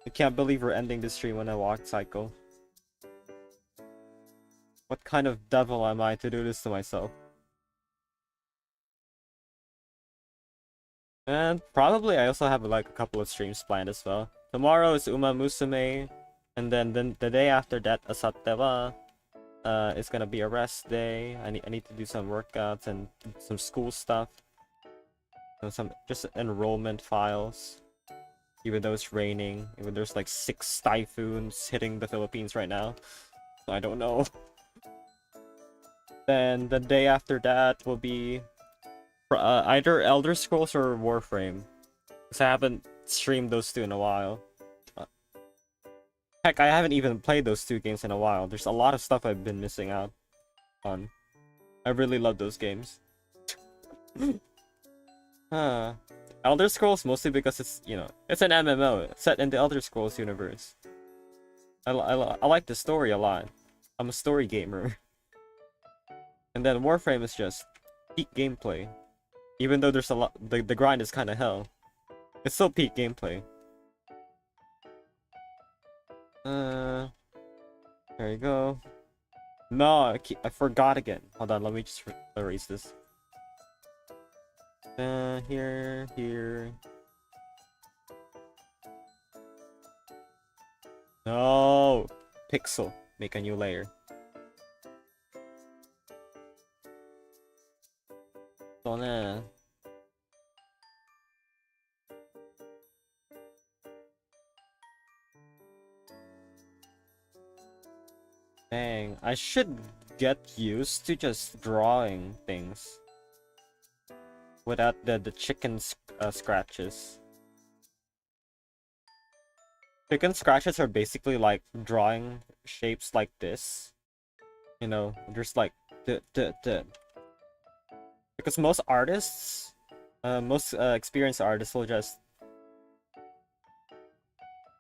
I can't believe we're ending this stream on a walk cycle. What kind of devil am I to do this to myself? And probably I also have like a couple of streams planned as well. Tomorrow is Uma Musume, and then the day after that, Asatewa. It's gonna be a rest day. I need to do some workouts and some school stuff. And some just enrollment files. Even though it's raining, even there's like 6 typhoons hitting the Philippines right now. So I don't know. Then the day after that will be either Elder Scrolls or Warframe. Because I haven't streamed those two in a while. Heck, I haven't even played those two games in a while. There's a lot of stuff I've been missing out on. I really love those games. Elder Scrolls mostly because it's, you know, it's an MMO set in the Elder Scrolls universe. I like the story a lot. I'm a story gamer. And then Warframe is just peak gameplay. Even though there's a lot, the grind is kind of hell. It's still peak gameplay. There you go. No, I forgot again. Hold on, let me just erase this. Here. No! Pixel. Make a new layer. Ito na. Dang, I should get used to just drawing things without the chicken scratches. Chicken scratches are basically like drawing shapes like this. You know, there's like the because most artists, most experienced artists will just,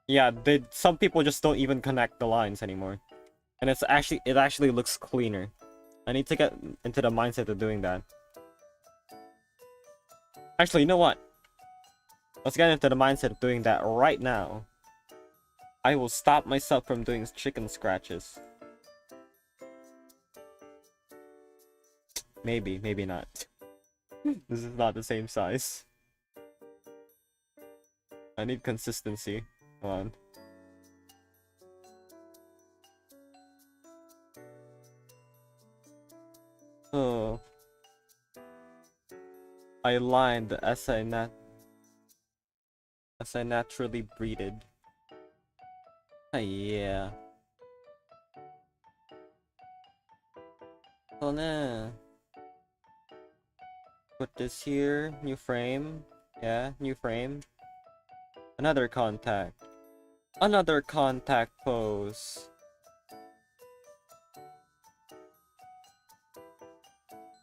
yeah, some people just don't even connect the lines anymore, and it actually looks cleaner. I need to get into the mindset of doing that. Actually, you know what? Let's get into the mindset of doing that right now. I will stop myself from doing chicken scratches. Maybe, maybe not. This is not the same size. I need consistency. Come on. Oh. I lined as I naturally breeded. Yeah. Oh no. Put this here. New frame. Yeah, new frame. Another contact. Another contact pose.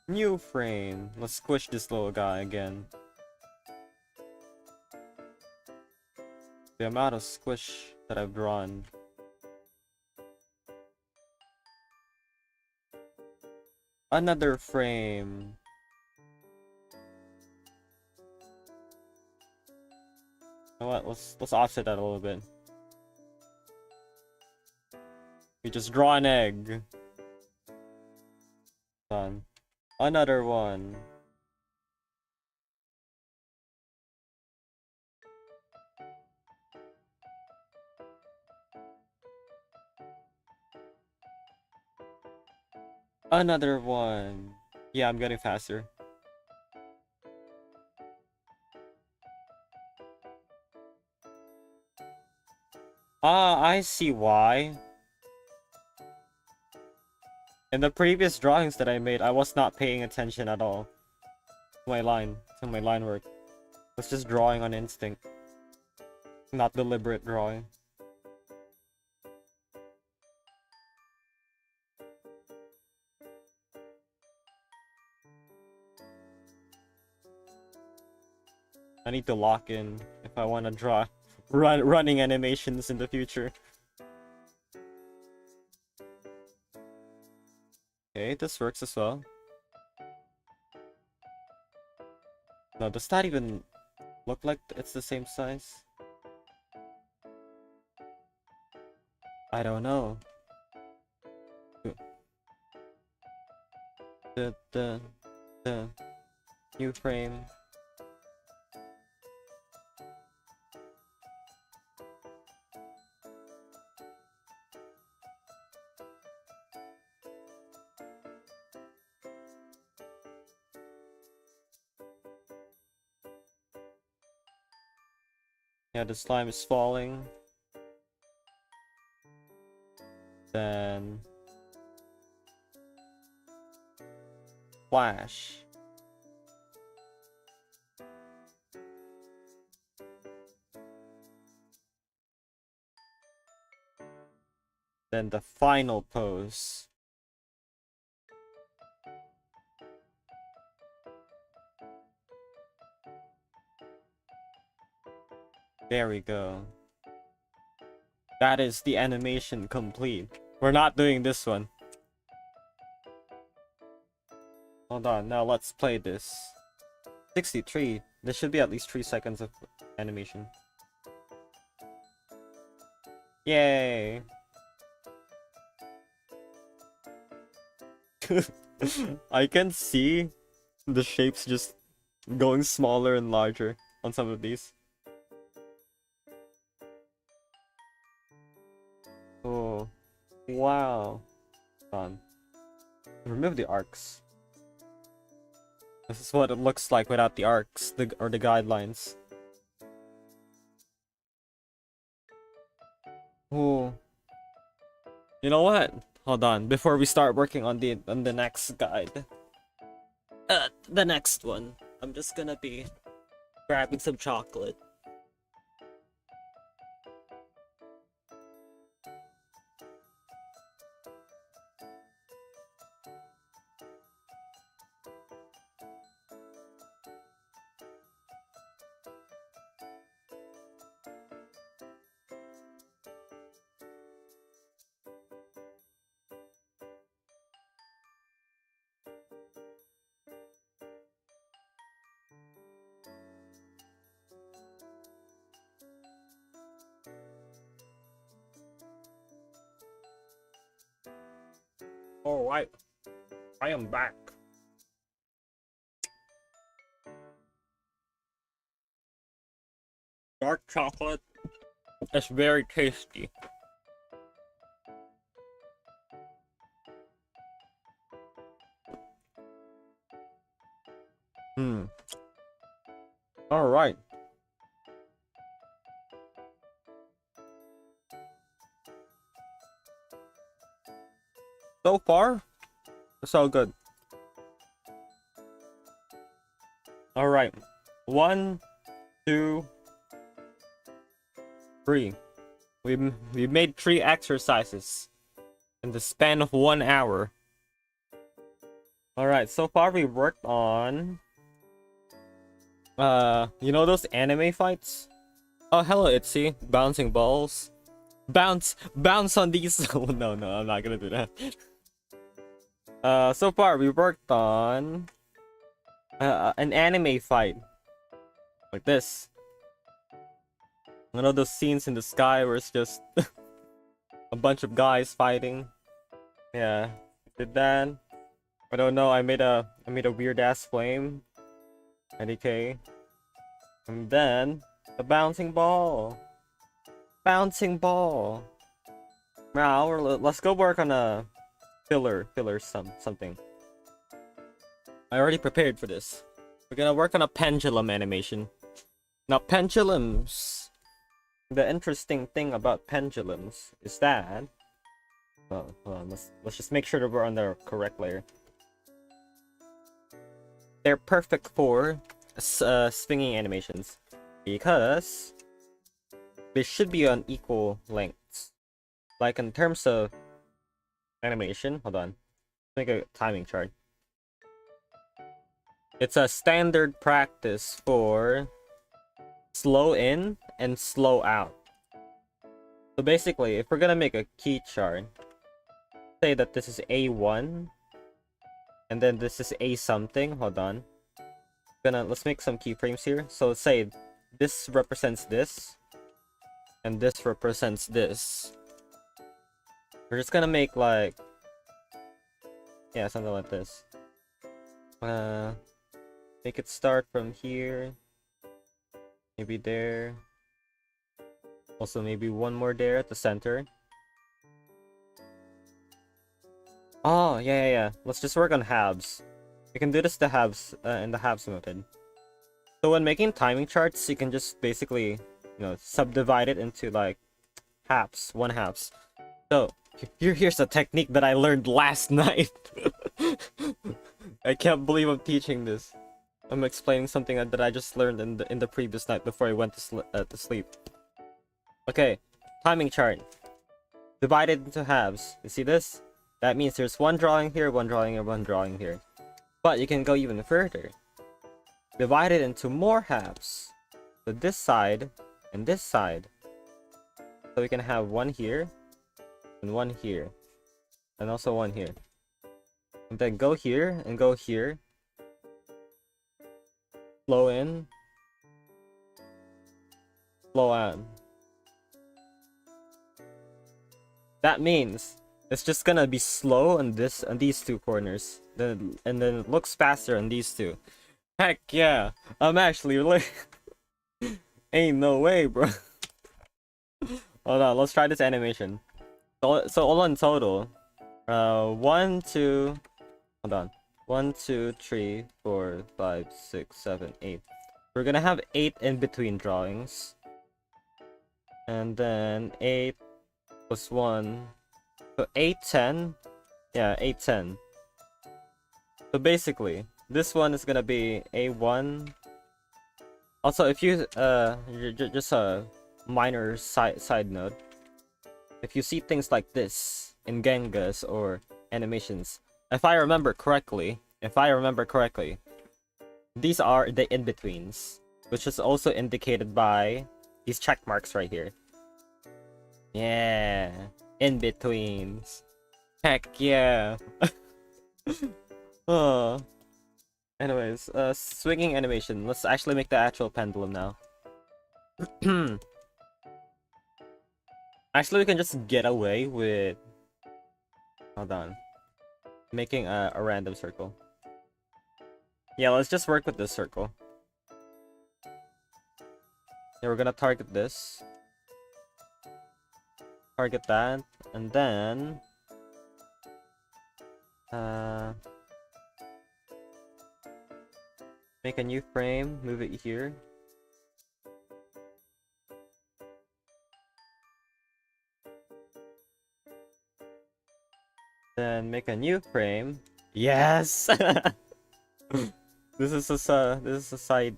New frame. Let's squish this little guy again. The amount of squish that I've drawn. Another frame. You know what? Let's offset that a little bit. We just draw an egg. Done. Another one. Another one. Yeah, I'm getting faster. Ah, I see why. In the previous drawings that I made, I was not paying attention at all to my line work. I was just drawing on instinct, not deliberate drawing. I need to lock in if I want to draw running animations in the future. Okay, this works as well. No, does that even look like it's the same size? I don't know. The new frame. Yeah, the slime is falling. Then flash. Then the final pose. There we go. That is the animation complete. We're not doing this one. Hold on, now let's play this. 63. There should be at least 3 seconds of animation. Yay! I can see the shapes just going smaller and larger on some of these. Oh, wow. Remove the arcs. This is what it looks like without the arcs, or the guidelines. Oh, you know what? Hold on, before we start working on the next guide, the next one, I'm just gonna be grabbing some chocolate. Alright, I am back. Dark chocolate is very tasty. Alright. So far, it's all good. Alright. 1, 2, 3. We made 3 exercises in the span of 1 hour. Alright, so far we worked on you know those anime fights? Oh, hello Itzy, bouncing balls. Bounce on these. Oh, no, I'm not gonna do that. So far we worked on an anime fight like this. One of those scenes in the sky where it's just a bunch of guys fighting. Yeah, did that. I don't know. I made a weird ass flame. NDK. And then the bouncing ball. Bouncing ball. Now let's go work on a filler something. I already prepared for this. We're gonna work on a pendulum animation. Now pendulums. The interesting thing about pendulums is that. Well, hold on, let's just make sure that we're on the correct layer. They're perfect for swinging animations because they should be on equal lengths. Like in terms of animation, hold on, make a timing chart. It's a standard practice for slow in and slow out. So basically, if we're gonna make a key chart, say that this is A1 and then this is A something. Hold on. Let's make some keyframes here. So say this represents this and this represents this. We're just gonna make like, yeah, something like this. Make it start from here. Maybe there. Also maybe one more there at the center. Oh, yeah. Let's just work on halves. You can do this to halves in the halves method. So when making timing charts, you can just basically, subdivide it into like halves, 1/2. So here's a technique that I learned last night. I can't believe I'm teaching this. I'm explaining something that I just learned in the previous night before I went to sleep. Okay, timing chart. Divided into halves. You see this? That means there's one drawing here, one drawing here, one drawing here. But you can go even further. Divide it into more halves. So this side and this side. So we can have one here and one here. And also one here. And then go here and go here. Flow in. Flow out. That means it's just gonna be slow on these two corners. And then it looks faster on these two. Heck yeah. I'm actually really ain't no way, bro. Hold on, let's try this animation. So all in total, 1, 2, hold on, 1, 2, 3, 4, 5, 6, 7, 8. We're gonna have 8 in between drawings, and then 8 plus 1, so 8, 10. Yeah, 8, 10. So basically, this one is gonna be A1. Also, if you just a minor side note, if you see things like this in Gengas or animations, if I remember correctly, these are the in-betweens, which is also indicated by these check marks right here. Yeah, in-betweens. Heck yeah. Oh. Anyways, swinging animation. Let's actually make the actual pendulum now. Actually, we can just get away with... Hold on. Making a random circle. Yeah, let's just work with this circle. Yeah, we're gonna target this. Target that. And then... make a new frame. Move it here. Then make a new frame. Yes! This is a side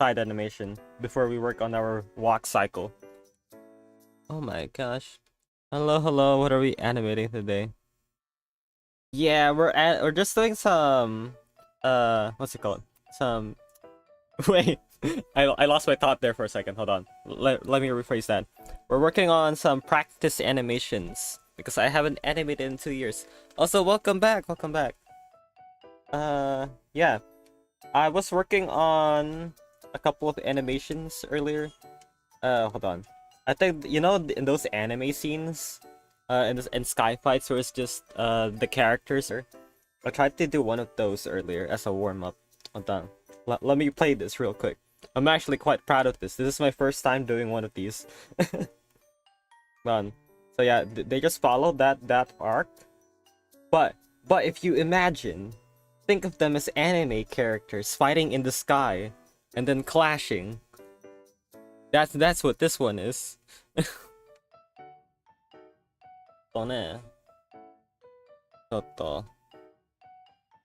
animation before we work on our walk cycle. Oh my gosh. Hello, what are we animating today? Yeah, we're just doing some what's it called? Some wait. I lost my thought there for a second. Hold on. Let me rephrase that. We're working on some practice animations because I haven't animated in 2 years. Also, welcome back. Yeah. I was working on a couple of animations earlier. Hold on. I think, you know, in those anime scenes, in sky fights where it's just the characters. I tried to do one of those earlier as a warm-up. Hold on. Let me play this real quick. I'm actually quite proud of this. This is my first time doing one of these. Hold on. So yeah, they just follow that arc. But if you imagine, think of them as anime characters fighting in the sky and then clashing. That's what this one is.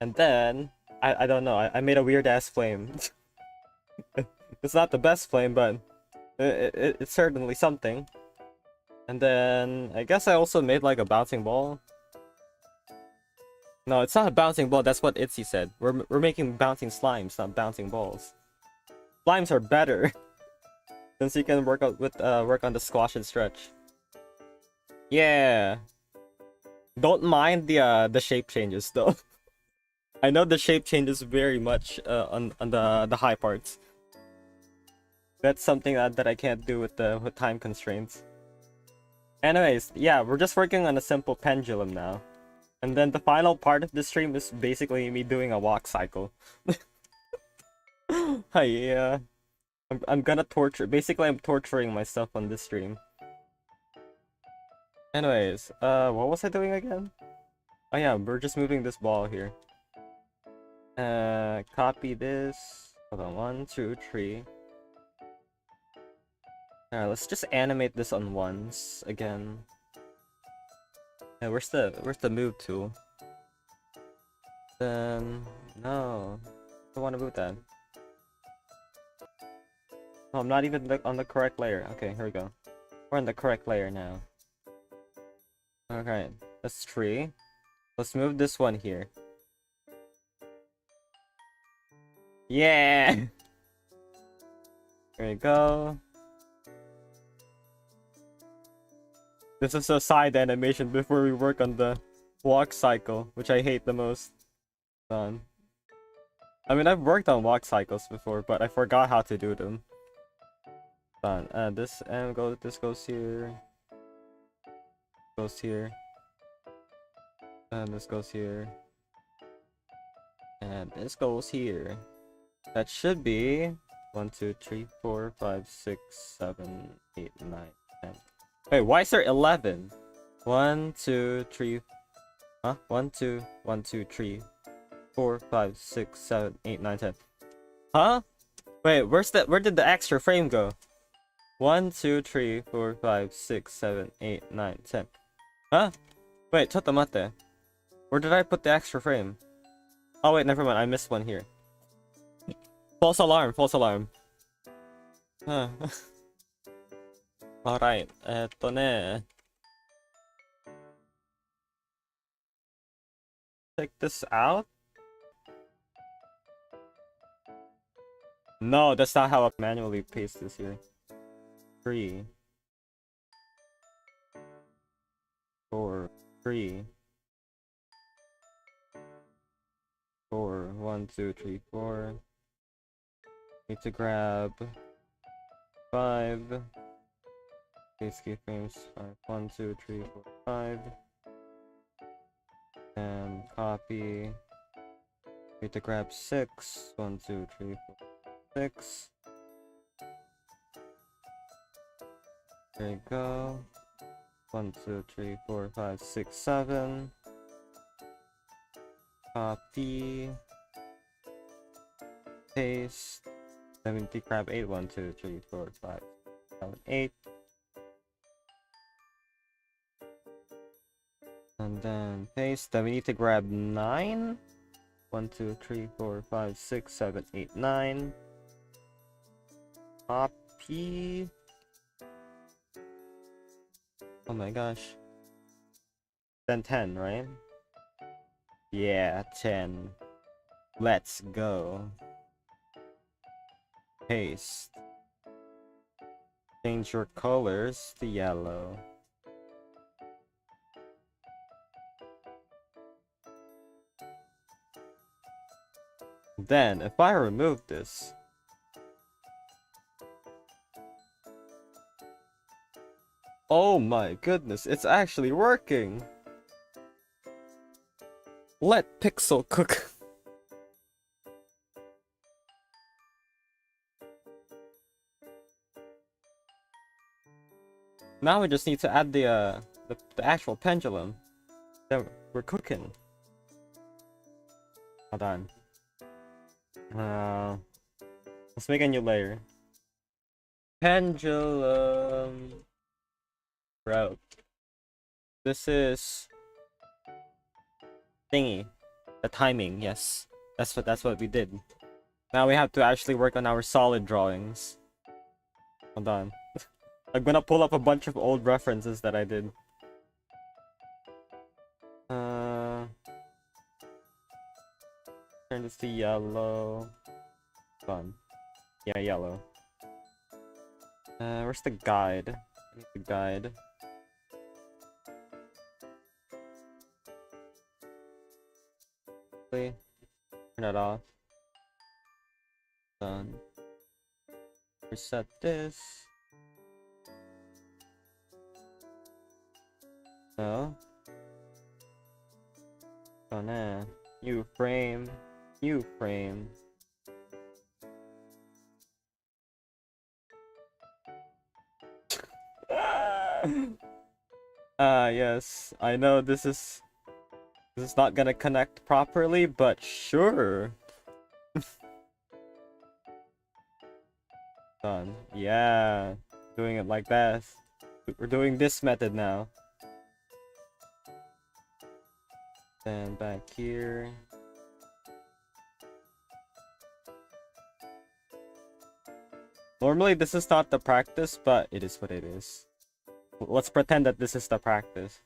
And then I don't know. I made a weird ass flame. It's not the best flame, but it's certainly something. And then I guess I also made like a bouncing ball. No, it's not a bouncing ball. That's what Itzy said. We're making bouncing slimes, not bouncing balls. Slimes are better. Since you can work on the squash and stretch. Yeah. Don't mind the shape changes though. I know the shape changes very much on the high parts. That's something that I can't do with time constraints. Anyways, yeah, we're just working on a simple pendulum now. And then the final part of the stream is basically me doing a walk cycle. Yeah. I'm gonna torture. Basically, I'm torturing myself on this stream. Anyways, what was I doing again? Oh yeah, we're just moving this ball here. Copy this. Hold on, 1, 2, 3. Alright, let's just animate this on ones again. Yeah, where's the move tool? Then no, I don't want to move that. Oh, I'm not even on the correct layer. Okay, here we go. We're on the correct layer now. Okay, that's 3. Let's move this one here. Yeah! There we go. This is a side animation before we work on the walk cycle, which I hate the most. I mean, I've worked on walk cycles before, but I forgot how to do them. This goes here. Goes here. And this goes here. And this goes here. That should be 1, 2, 3, 4, 5, 6, 7, 8, 9, 10. Wait, why is there 11? 1, 2, 3. Huh? 1, 2, 1, 2, 3, 4, 5, 6, 7, 8, 9, 10. Huh? Wait, where did the extra frame go? 1, 2, 3, 4, 5, 6, 7, 8, 9, 10. Huh? Wait, chotomate. Where did I put the extra frame? Oh wait, never mind, I missed one here. False alarm, false alarm. Huh. Alright, eto ne. Check this out. No, that's not how I manually paste this here. 3, 4, 3, 4, 1, 2, 3, 4. Need to grab 5. These keyframes 5, 1, 2, 3, 4, 5. And copy. Need to grab 6. 1, 2, 3, 4, 6. There you go. 1, 2, 3, 4, 5, 6, 7. Copy. Paste. Then we need to grab 8. 1, 2, 3, 4, 5, 7, 8. And then paste. Then we need to grab 9. 1, 2, 3, 4, 5, 6, 7, 8, 9. Copy. Oh my gosh. Then 10, right? Yeah, 10. Let's go. Paste. Change your colors to yellow. Then, if I remove this, oh my goodness, it's actually working! Let Pixel cook. Now we just need to add the actual pendulum. Then we're cooking. Hold on. Let's make a new layer. Pendulum route. This is thingy. The timing, yes. That's what we did. Now we have to actually work on our solid drawings. Hold on. I'm gonna pull up a bunch of old references that I did. Turn this to yellow. Fun. Yeah, yellow. Where's the guide? I need the guide. Turn it off. Done. Reset this. No. Oh nah. New frame. New frame. Yes. I know this is not gonna connect properly, but sure. Done. Yeah. Doing it like that. We're doing this method now. Then back here. Normally this is not the practice, but it is what it is. Let's pretend that this is the practice.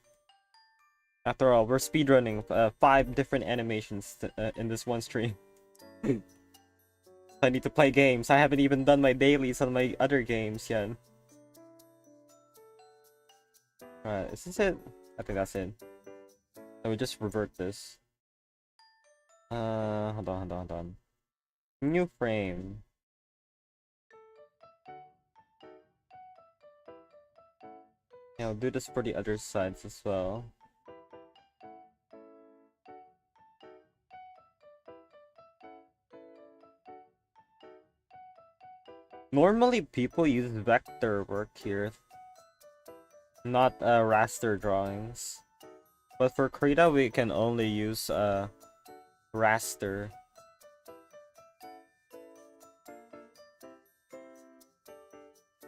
After all, we're speedrunning 5 different animations in this one stream. I need to play games. I haven't even done my dailies on my other games yet. Alright, is this it? I think that's it. Let me just revert this. Hold on. New frame. Yeah, I'll do this for the other sides as well. Normally people use vector work here. not raster drawings. But for Krita, we can only use raster.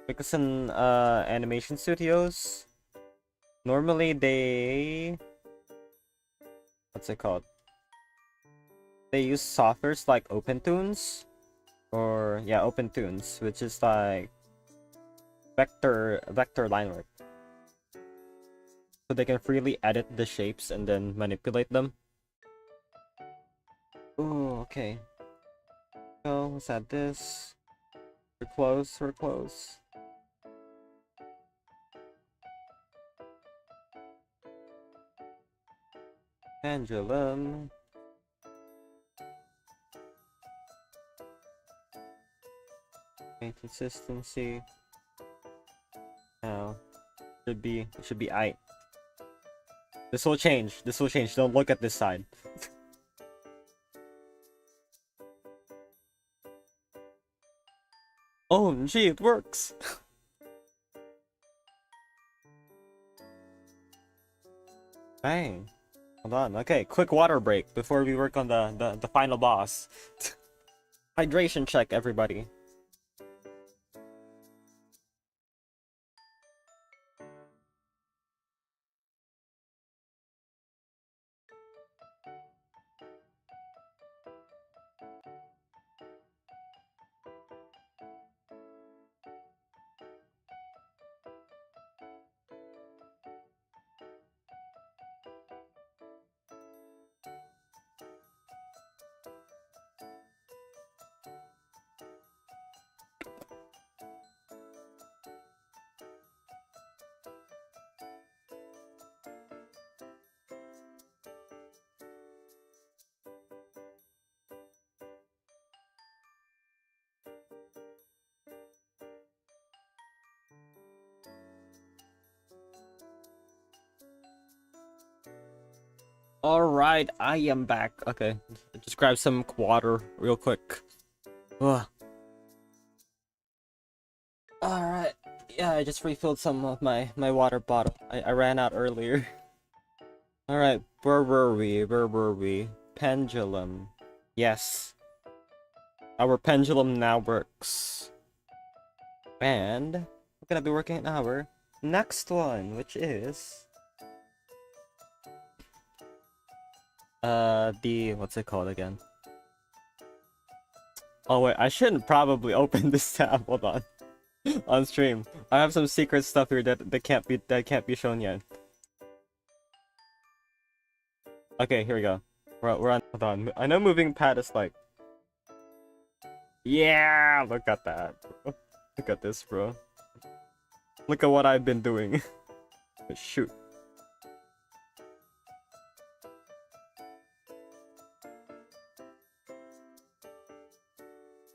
Because in animation studios, normally they... what's it called? They use softwares like OpenToons. Or, yeah, OpenToons, which is like vector line work. So they can freely edit the shapes and then manipulate them. Oh, okay. So, let's add this. We're close, we're close. Pendulum. Consistency. Now, it should be I. This will change. This will change. Don't look at this side. Oh, gee, it works. Bang. Hold on. Okay, quick water break before we work on the final boss. Hydration check, everybody. Alright, I am back. Okay, just grab some water real quick. Ugh. Alright, yeah, I just refilled some of my water bottle. I ran out earlier. Alright, where were we? Where were we? Pendulum. Yes. Our pendulum now works. And we're gonna be working on our next one, which is... what's it called again? Oh wait, I shouldn't probably open this tab. Hold on. On stream. I have some secret stuff here that can't be shown yet. Okay, here we go. We're on. Hold on. I know moving pad is like... yeah, look at that. Bro. Look at this, bro. Look at what I've been doing. Shoot.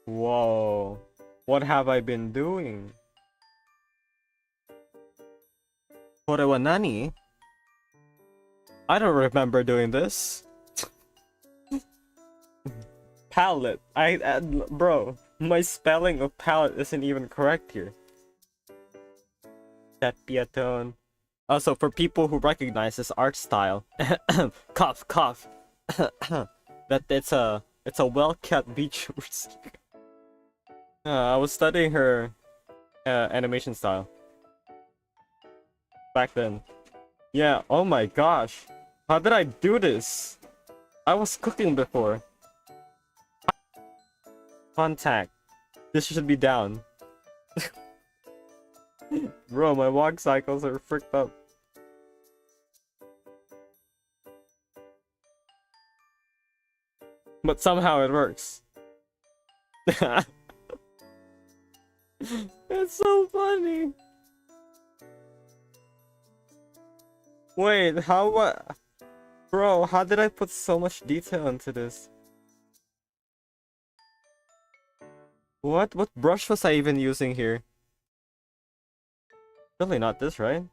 Whoa. What have I been doing? Kore wa nani? I don't remember doing this. Palette. Bro, my spelling of palette isn't even correct here. Sepia tone. Also, for people who recognize this art style, cough, cough. That it's a well-kept VTuber. I was studying her animation style back then. Yeah. Oh my gosh, how did I do this? I was cooking before. Contact. This should be down. Bro, my walk cycles are fricked up. But somehow it works. It's so funny. Wait, what? Bro, how did I put so much detail into this? What brush was I even using here? Really not this, right?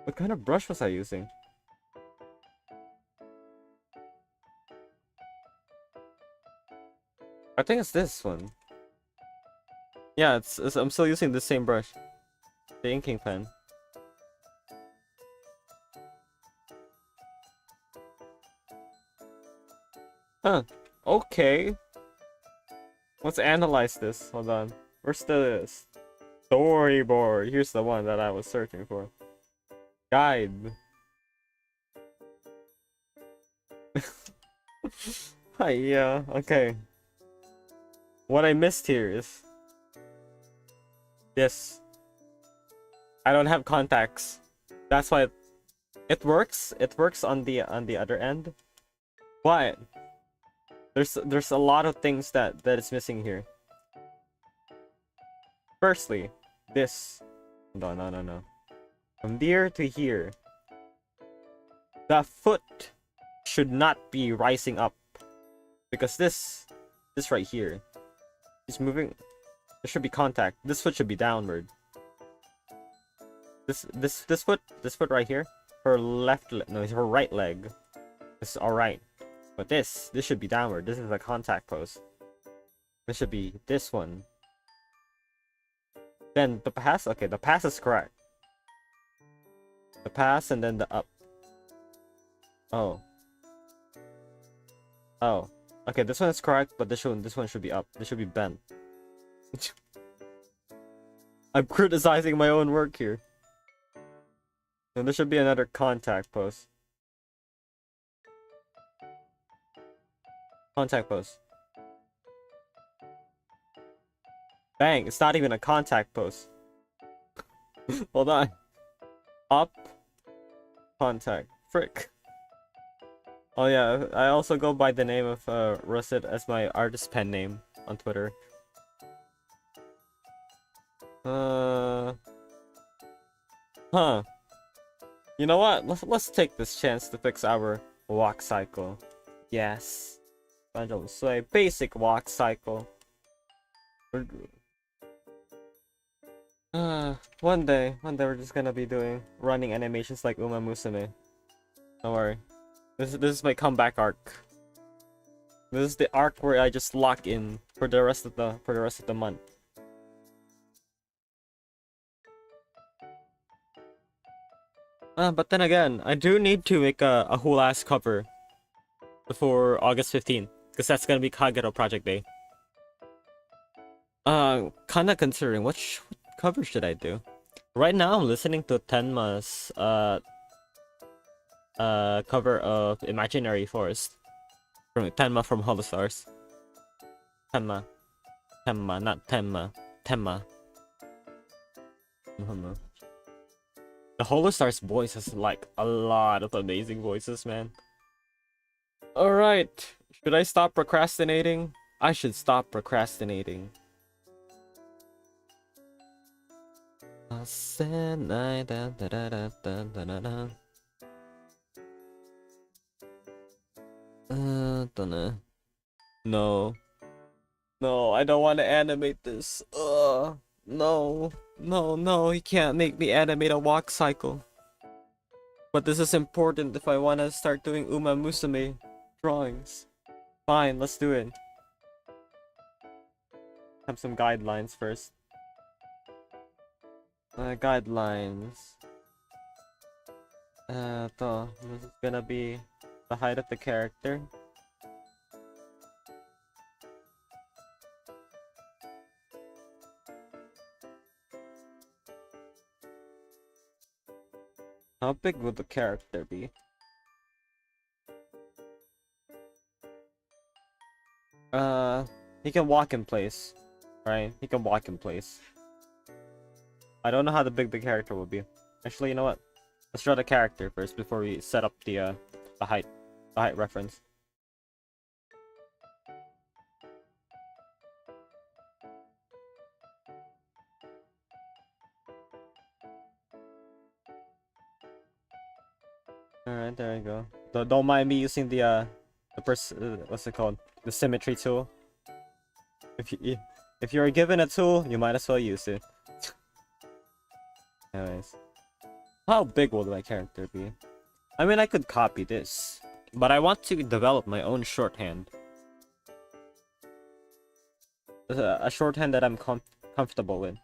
What kind of brush was I using? I think it's this one. Yeah, I'm still using the same brush. The inking pen. Huh. Okay. Let's analyze this. Hold on. Where's the storyboard? Here's the one that I was searching for. Guide. Hi, yeah, okay. What I missed here is this. I don't have contacts. That's why it works. It works on the other end. But there's a lot of things that is missing here. Firstly, this. No. From there to here, the foot should not be rising up because this right here is moving. There should be contact. This foot should be downward. This foot right here, her her right leg is all right, but this should be downward. This is a contact pose. This should be this one. Then the pass. Okay, the pass is correct. The pass and then the up. Oh. Okay, this one is correct, but this one should be up. This should be bent. I'm criticizing my own work here. And there should be another contact pose. Contact pose. Bang, it's not even a contact pose. Hold on. Up. Contact. Frick. Oh yeah, I also go by the name of Russet as my artist pen name on Twitter. Huh. You know what? Let's take this chance to fix our walk cycle. Yes. Say basic walk cycle. One day we're just gonna be doing running animations like Uma Musume. Don't worry. This is my comeback arc. This is the arc where I just lock in for the rest of the month. But then again, I do need to make a whole ass cover before August 15th, because that's gonna be Kagero Project Day. Kinda considering what cover should I do? Right now I'm listening to Tenma's cover of Imaginary Forest from Tenma from Holostars. Tenma, not Tenma. Tenma. The Holostars voice has like a lot of amazing voices, man. Alright, should I stop procrastinating? I should stop procrastinating. No. No, I don't want to animate this. No, he can't make me animate a walk cycle. But this is important if I want to start doing Uma Musume drawings. Fine, let's do it. Have some guidelines first. Guidelines. This is gonna be the height of the character. How big would the character be? He can walk in place, right? He can walk in place. I don't know how big the character will be. Actually, you know what? Let's draw the character first before we set up the height reference. Alright, there we go. Don't mind me using the what's it called? The symmetry tool. If you're given a tool, you might as well use it. Anyways, how big will my character be? I mean, I could copy this, but I want to develop my own shorthand. A shorthand that I'm comfortable with.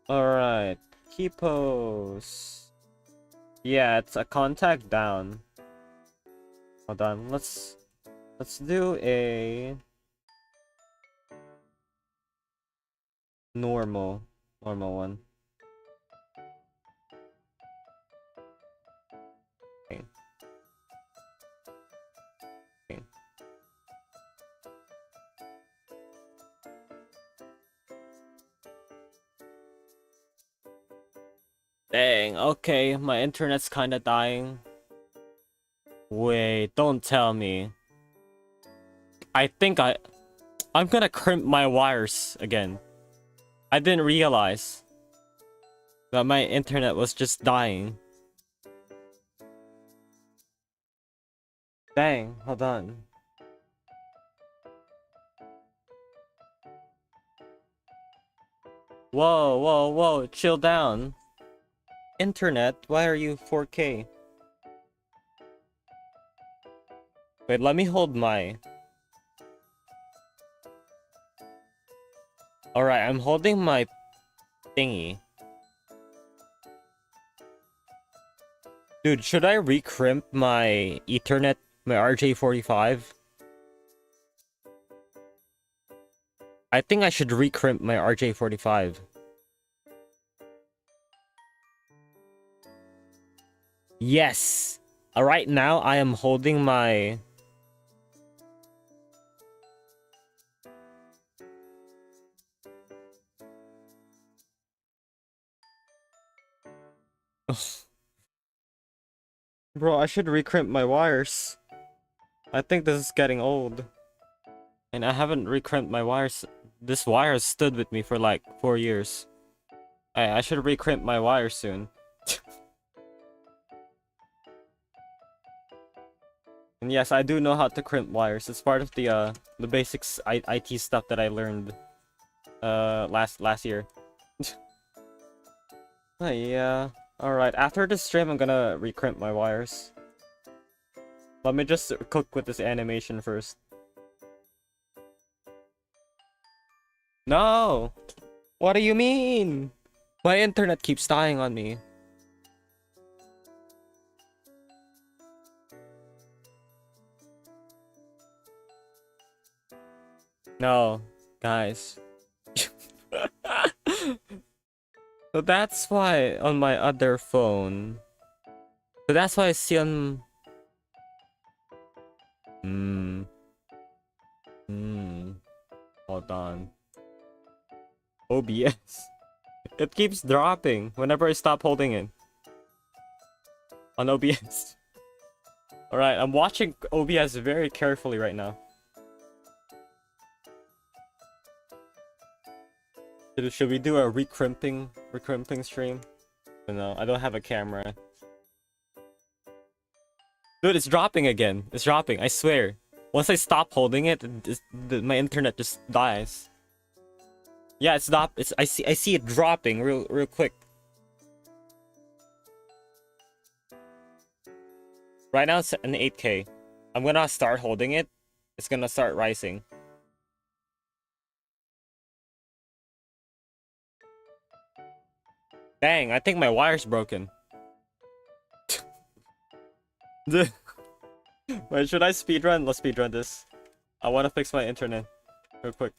Alright, key pose. Yeah, it's a contact down. Hold on, let's do a normal one. Okay. Okay. Dang, okay, my internet's kinda dying. Wait, don't tell me. I think I'm gonna crimp my wires again. I didn't realize that my internet was just dying. Dang, hold on. Whoa, whoa, whoa, chill down. Internet, why are you 4K? Wait, let me hold my... Alright, I'm holding my thingy. Dude, should I recrimp my Ethernet, my RJ45? I think I should recrimp my RJ45. Yes! Right now, I am holding my... Bro, I should recrimp my wires. I think this is getting old. And I haven't recrimped my wires. This wire has stood with me for like 4 years. I should recrimp my wires soon. And yes, I do know how to crimp wires. It's part of the basics IT stuff that I learned last year. Yeah. Alright, after this stream I'm gonna recrimp my wires. Let me just cook with this animation first. No! What do you mean? My internet keeps dying on me. No, guys. So that's why on my other phone. So that's why I see on... Hold on. OBS. It keeps dropping whenever I stop holding it. On OBS. Alright, I'm watching OBS very carefully right now. Should we do a recrimping stream? No, I don't have a camera. Dude, it's dropping again. It's dropping, I swear. Once I stop holding it, my internet just dies. Yeah, I see it dropping real quick. Right now it's an 8K. I'm gonna start holding it. It's gonna start rising. Dang, I think my wire's broken. Wait, should I speedrun? Let's speedrun this. I wanna fix my internet real quick.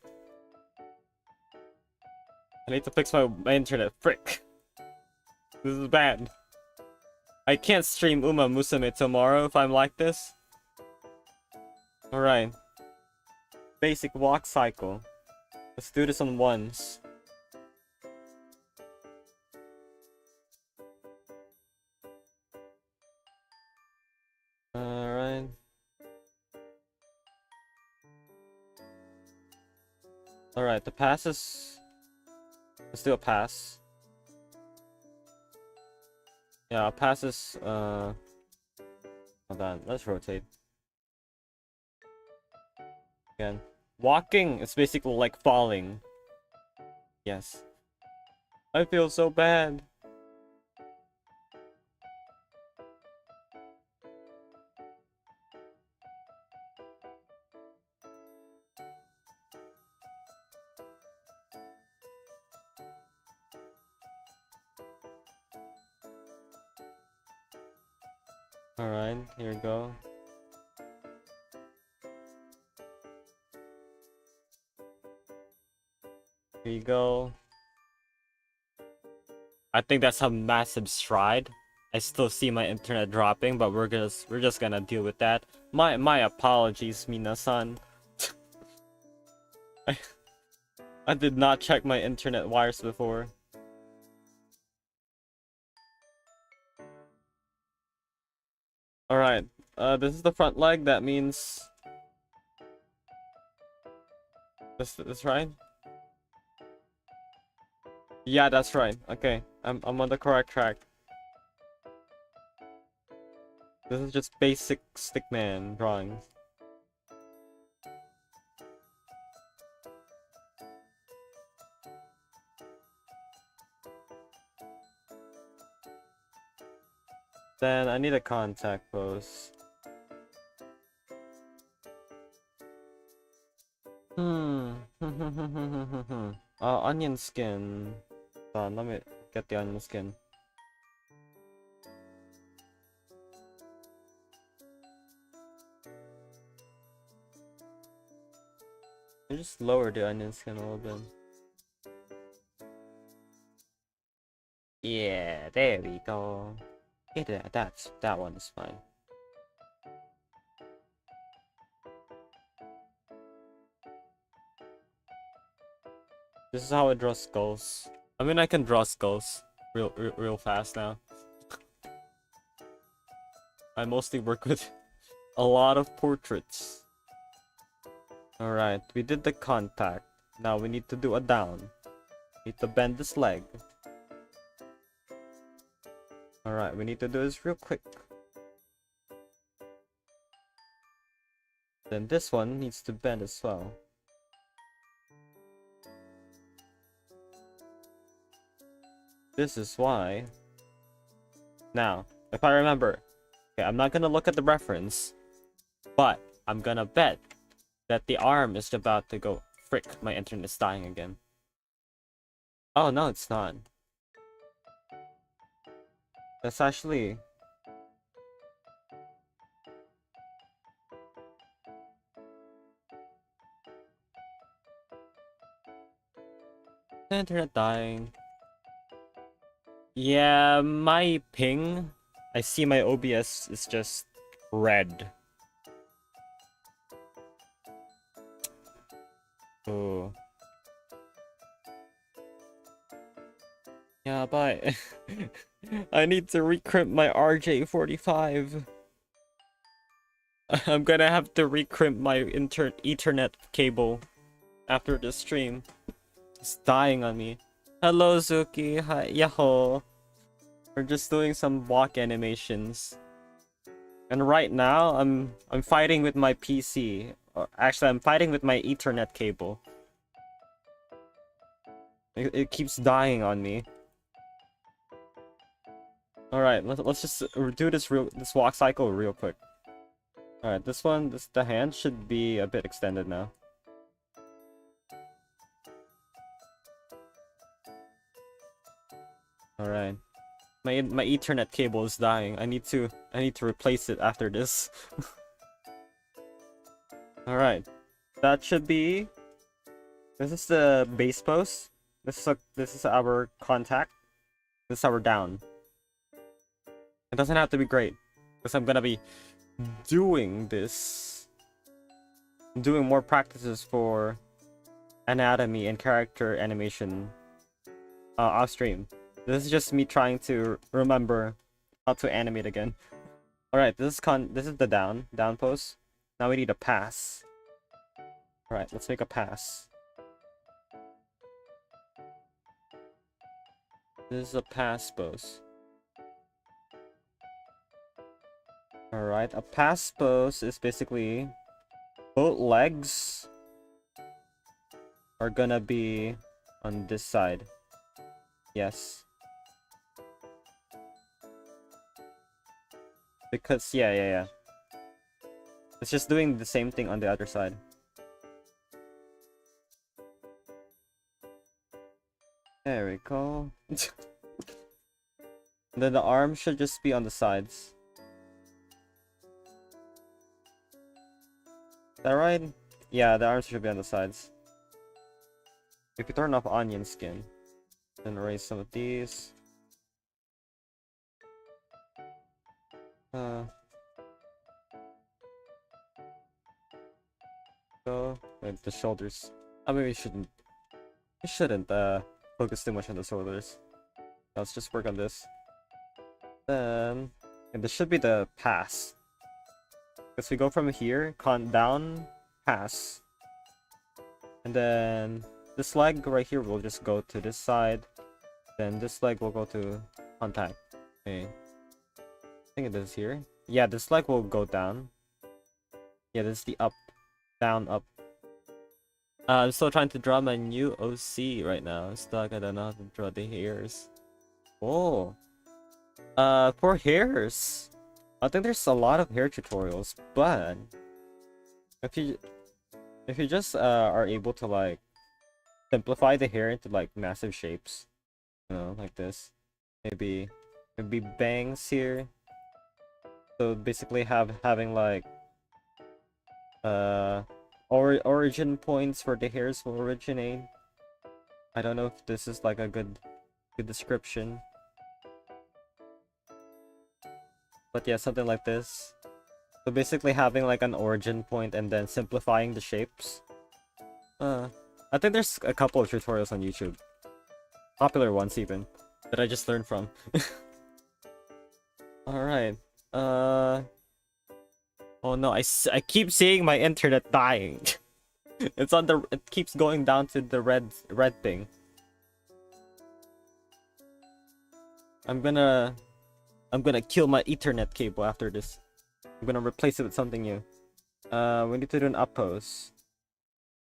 I need to fix my internet. Frick. This is bad. I can't stream Uma Musume tomorrow if I'm like this. Alright. Basic walk cycle. Let's do this on ones. Alright. Alright, the pass is... Let's do a pass. Yeah, a pass is... Hold on, let's rotate. Again. Walking is basically like falling. Yes. I feel so bad. Alright, here we go. Here you go. I think that's a massive stride. I still see my internet dropping, but we're just gonna deal with that. My apologies, Mina-san. I did not check my internet wires before. Alright, this is the front leg. That means this right? Yeah, that's right. Okay, I'm on the correct track. This is just basic stickman drawings. Then I need a contact pose. Onion skin. Let me get the onion skin. I just lower the onion skin a little bit. Yeah, there we go. Yeah, that one is fine. This is how I draw skulls. I mean, I can draw skulls real fast now. I mostly work with a lot of portraits. Alright, we did the contact. Now we need to do a down. Need to bend this leg. Alright, we need to do this real quick. Then this one needs to bend as well. This is why. Now, if I remember, okay, I'm not gonna look at the reference, but I'm gonna bet that the arm is about to go. Frick, my internet's dying again. Oh no, it's not. That's actually. The internet dying. Yeah, my ping. I see my OBS is just red. Oh. Yeah, but I need to recrimp my RJ45. I'm gonna have to recrimp my Ethernet cable after the stream. It's dying on me. Hello, Zuki. Hi, Yahoo. We're just doing some walk animations. And right now, I'm fighting with my PC. Or actually, I'm fighting with my Ethernet cable. It keeps dying on me. All right, let's just do this walk cycle real quick. All right, the hand should be a bit extended now. All right, my Ethernet cable is dying. I need to replace it after this. All right, that should be. This is the base pose. This is our contact. This is our down. It doesn't have to be great, because I'm gonna be doing this. Doing more practices for anatomy and character animation off stream. This is just me trying to remember how to animate again. Alright, this is the down pose. Now we need a pass. Alright, let's make a pass. This is a pass pose. Alright, a pass pose is basically both legs are gonna be on this side. Yes. Because, yeah. It's just doing the same thing on the other side. There we go. Then the arm should just be on the sides. that right? Yeah, the arms should be on the sides. If you turn off onion skin, then erase some of these. Go with the shoulders. I mean, we shouldn't focus too much on the shoulders. Let's just work on this. Then, and this should be the pass. Because we go from here, down, pass. And then this leg right here will just go to this side. Then this leg will go to contact. Okay. I think it is here. Yeah, this leg will go down. Yeah, this is the up, down, up. I'm still trying to draw my new OC right now. I'm stuck. I don't know how to draw the hairs. Oh. For hairs. I think there's a lot of hair tutorials, but if you just are able to like simplify the hair into like massive shapes, you know, like this. Maybe bangs here. So basically having like origin points where the hairs will originate. I don't know if this is like a good description. But yeah, something like this. So basically having like an origin point and then simplifying the shapes. I think there's a couple of tutorials on YouTube. Popular ones even. That I just learned from. Alright. Oh no, I keep seeing my internet dying. It keeps going down to the red thing. I'm gonna kill my Ethernet cable after this. I'm gonna replace it with something new. We need to do an up pose.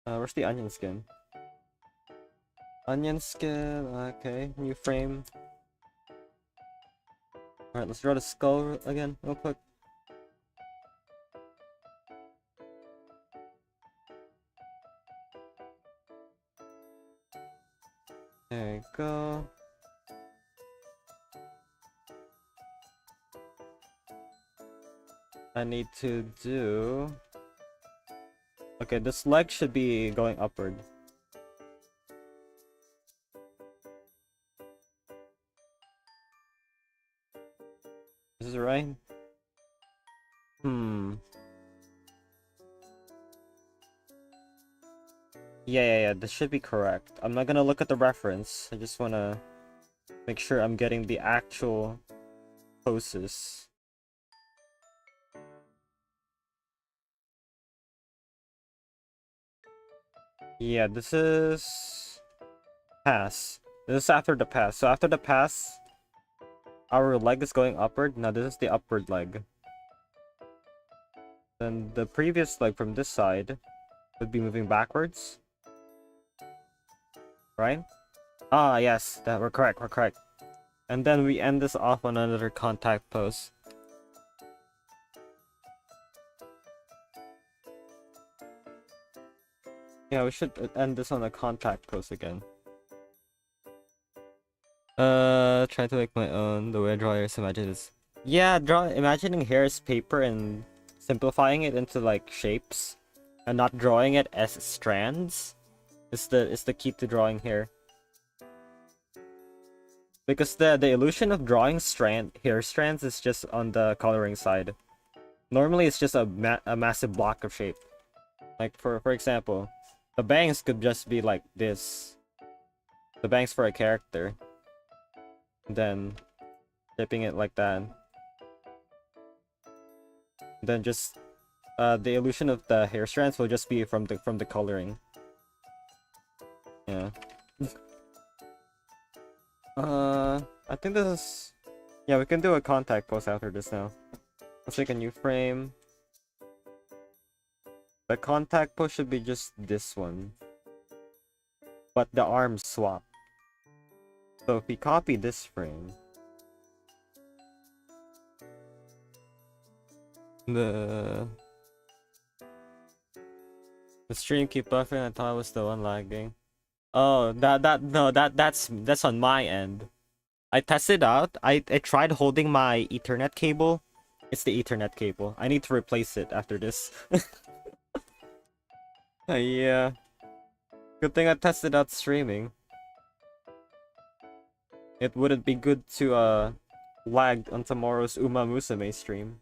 Where's the onion skin? Onion skin, okay, new frame. Alright, let's draw the skull again, real quick. There you go. I need to do... Okay, this leg should be going upward. Is this right? Yeah, this should be correct. I'm not gonna look at the reference. I just wanna make sure I'm getting the actual poses. Yeah, this is pass. This is after the pass. So after the pass, our leg is going upward. Now this is the upward leg. Then the previous leg from this side would be moving backwards. Right? Ah, yes, that we're correct, And then we end this off on another contact pose. Yeah, we should end this on a contact pose again. Try to make my own. The way I draw hair, imagine this. Yeah, imagining hair as paper and simplifying it into like shapes, and not drawing it as strands, is the key to drawing hair. Because the illusion of drawing hair strands is just on the coloring side. Normally, it's just a massive block of shape. Like for example, the bangs could just be like this. The bangs for a character. Then shaping it like that. Then just the illusion of the hair strands will just be from the coloring. Yeah. I think this is... Yeah, we can do a contact pose after this now. Let's make a new frame. The contact pose should be just this one. But the arms swap. So if we copy this frame... The stream keep buffering. I thought it was the one lagging. Oh, that's on my end. I tested out. I tried holding my Ethernet cable. It's the Ethernet cable. I need to replace it after this. Yeah. Good thing I tested out streaming. It wouldn't be good to lag on tomorrow's Uma Musume stream.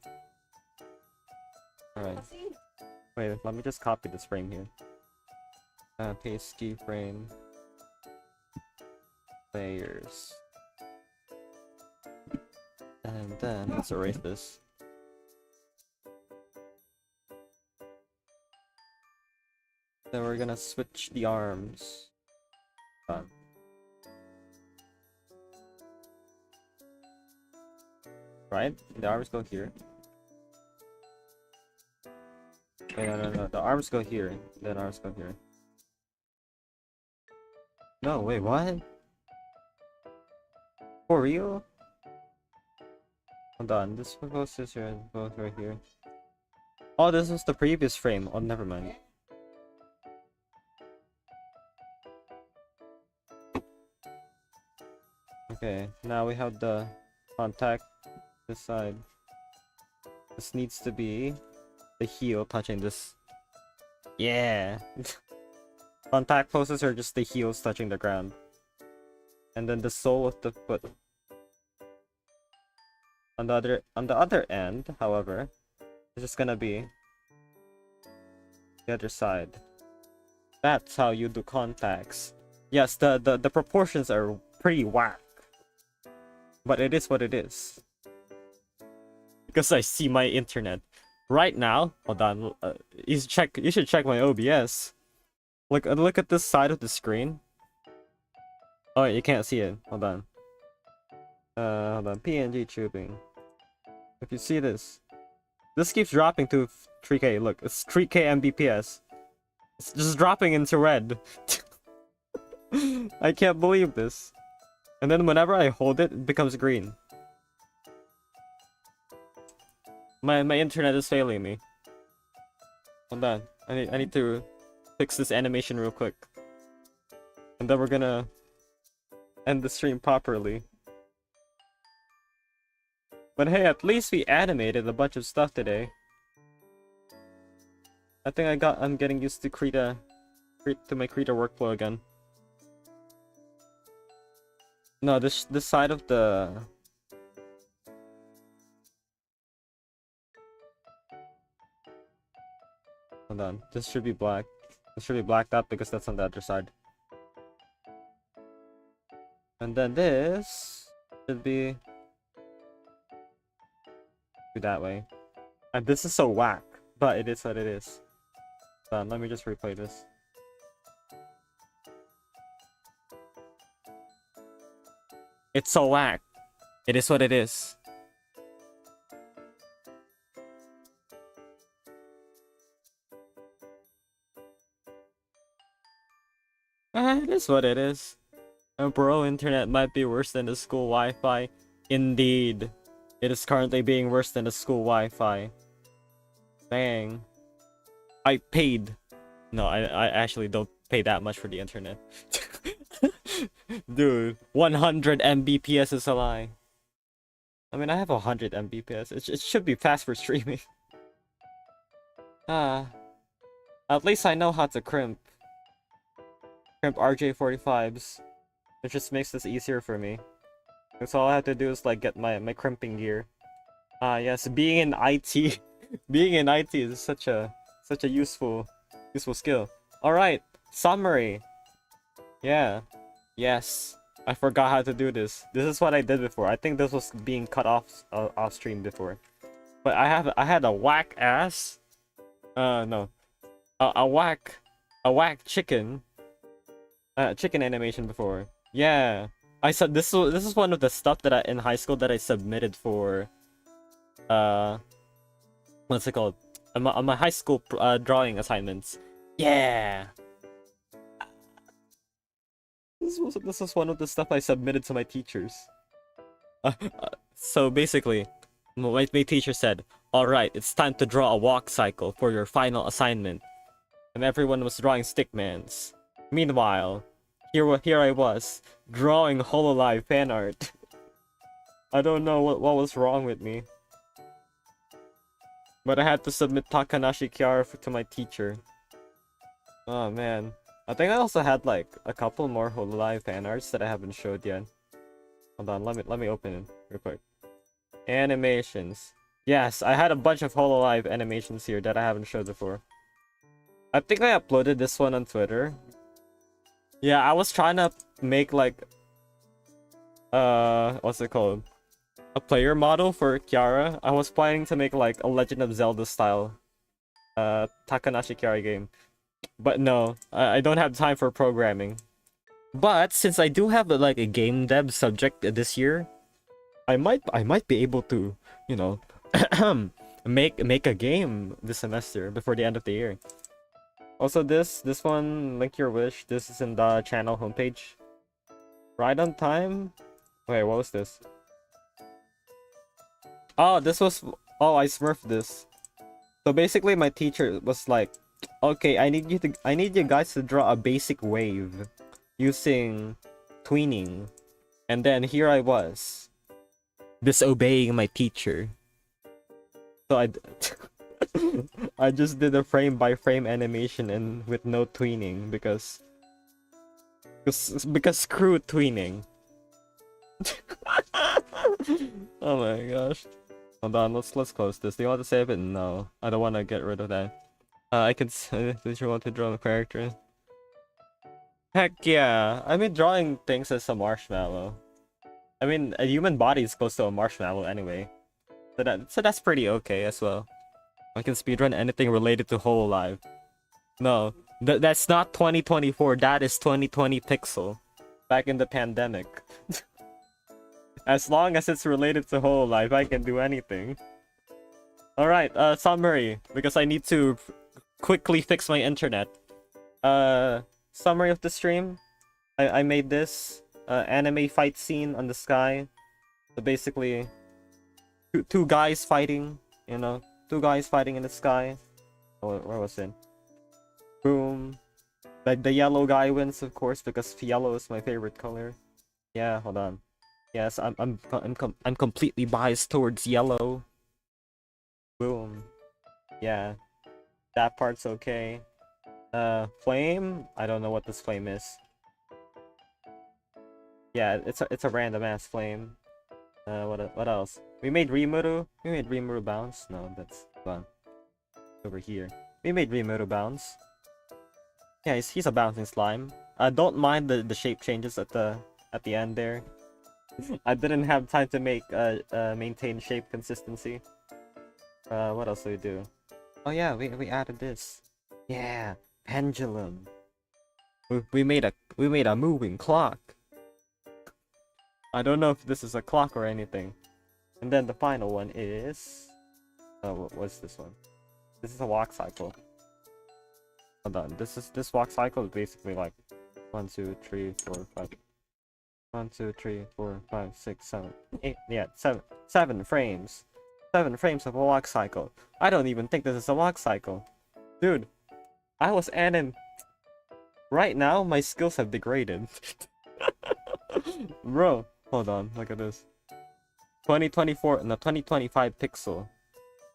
Alright. Wait, let me just copy this frame here. Paste keyframe. Layers. And then let's erase this. Then we're gonna switch the arms. Done. Right? The arms go here. Wait, no. The arms go here. Then arms go here. No, wait, what? For real? Hold on, this one goes this here and goes right here. Oh, this was the previous frame. Oh, never mind. Okay, now we have the contact this side. This needs to be the heel touching this. Yeah! Contact poses are just the heels touching the ground. And then the sole of the foot. On the other end, however, it's just gonna be the other side. That's how you do contacts. Yes, the proportions are pretty whack. But it is what it is. Because I see my internet. Right now, hold on, you should check my OBS. Look at this side of the screen. Oh, you can't see it. Hold on. Hold on. PNG tubing. If you see this keeps dropping to 3K. Look, it's 3K Mbps. It's just dropping into red. I can't believe this. And then whenever I hold it, it becomes green. My internet is failing me. Hold on. I need to fix this animation real quick. And then we're gonna end the stream properly. But hey, at least we animated a bunch of stuff today. I think I'm getting used to my Krita workflow again. No, this side of the hold on. This should be black. This should be blacked out because that's on the other side. And then this should be that way. And this is so whack, but it is what it is. Hold on, let me just replay this. It's so whack. It is what it is. It is what it is. Bro, internet might be worse than the school Wi-Fi. Indeed. It is currently being worse than the school Wi-Fi. Dang. I paid. No, I actually don't pay that much for the internet. Dude, 100 Mbps is a lie. I mean, I have 100 Mbps. It should be fast for streaming. At least I know how to crimp. Crimp RJ45s. It just makes this easier for me. Because all I have to do is like get my crimping gear. Yes, being in IT, being in IT is such a useful skill. All right, summary. Yeah, yes, I forgot how to do this. This is what I did before. I think this was being cut off stream before. But I had a whack ass. No, a whack chicken. Chicken animation before. Yeah. I said this is one of the stuff that in high school that I submitted for what's it called? On my high school drawing assignments. Yeah. This was one of the stuff I submitted to my teachers. So basically, my teacher said, "All right, it's time to draw a walk cycle for your final assignment," and everyone was drawing stickmans. Meanwhile, here I was, drawing Hololive fan art. I don't know what was wrong with me. But I had to submit Takanashi Kiara to my teacher. Oh man. I think I also had like a couple more Hololive fan arts that I haven't showed yet. Hold on, let me open it real quick. Animations. Yes, I had a bunch of Hololive animations here that I haven't showed before. I think I uploaded this one on Twitter. Yeah, I was trying to make like what's it called? A player model for Kiara. I was planning to make like a Legend of Zelda style Takanashi Kiara game. But no, I don't have time for programming. But since I do have like a game dev subject this year, I might be able to, you know, make a game this semester before the end of the year. Also, this one, link your wish. This is in the channel homepage. Right on time. Wait, what was this? Oh, this was. Oh, I smurfed this. So basically, my teacher was like, "Okay, I need you guys to draw a basic wave using tweening," and then here I was, disobeying my teacher. So I just did a frame by frame animation and with no tweening because screw tweening. Oh my gosh. Hold on, let's close this. Do you want to save it? No, I don't want to get rid of that. I can. Did you want to draw the character? Heck yeah! I mean, drawing things as a marshmallow. I mean, a human body is close to a marshmallow anyway, so that's pretty okay as well. I can speedrun anything related to Hololive. No, that's not 2024. That is 2020 Pixel. Back in the pandemic. As long as it's related to Hololive, I can do anything. Alright, summary. Because I need to quickly fix my internet. Summary of the stream. I made this anime fight scene on the sky. So basically, two guys fighting, you know. Two guys fighting in the sky. Oh, where was it? Boom. The yellow guy wins, of course, because yellow is my favorite color. Yeah, hold on. Yes, I'm completely biased towards yellow. Boom. Yeah, that part's okay. Flame. I don't know what this flame is. Yeah, it's a random ass flame. What else? We made Rimuru. We made Rimuru bounce. No, that's gone. Over here. We made Rimuru bounce. Yeah, he's a bouncing slime. Don't mind the shape changes at the end there. I didn't have time to make maintain shape consistency. What else do we do? Oh yeah, we added this. Yeah, pendulum. We made a moving clock. I don't know if this is a clock or anything. And then the final one is what's this one? This is a walk cycle. Hold on. This walk cycle is basically like 1, 2, 3, 4, 5. 1, 2, 3, 4, 5, 6, 7, 8. Yeah, 7 frames. 7 frames of a walk cycle. I don't even think this is a walk cycle. Dude, I was anim. Right now, my skills have degraded. Bro, hold on, look at this. 2024, no, 2025 Pixel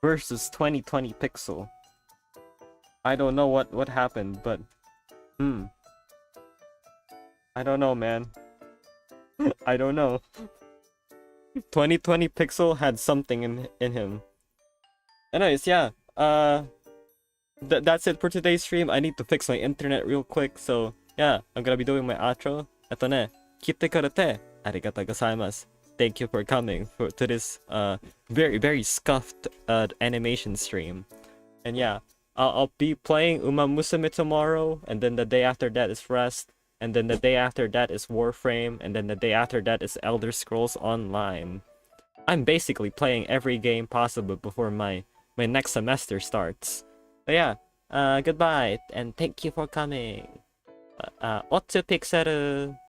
versus 2020 Pixel. I don't know what happened, but I don't know, man. I don't know. 2020 Pixel had something in him. Anyways, yeah. That's it for today's stream. I need to fix my internet real quick, so yeah, I'm gonna be doing my outro. Eto ne, kite kurete arigatou gozaimasu. Thank you for coming to this very scuffed animation stream. And yeah, I'll be playing Uma Musume tomorrow, and then the day after that is Rest, and then the day after that is Warframe, and then the day after that is Elder Scrolls Online. I'm basically playing every game possible before my next semester starts. But yeah, goodbye, and thank you for coming. Otsu Pixel.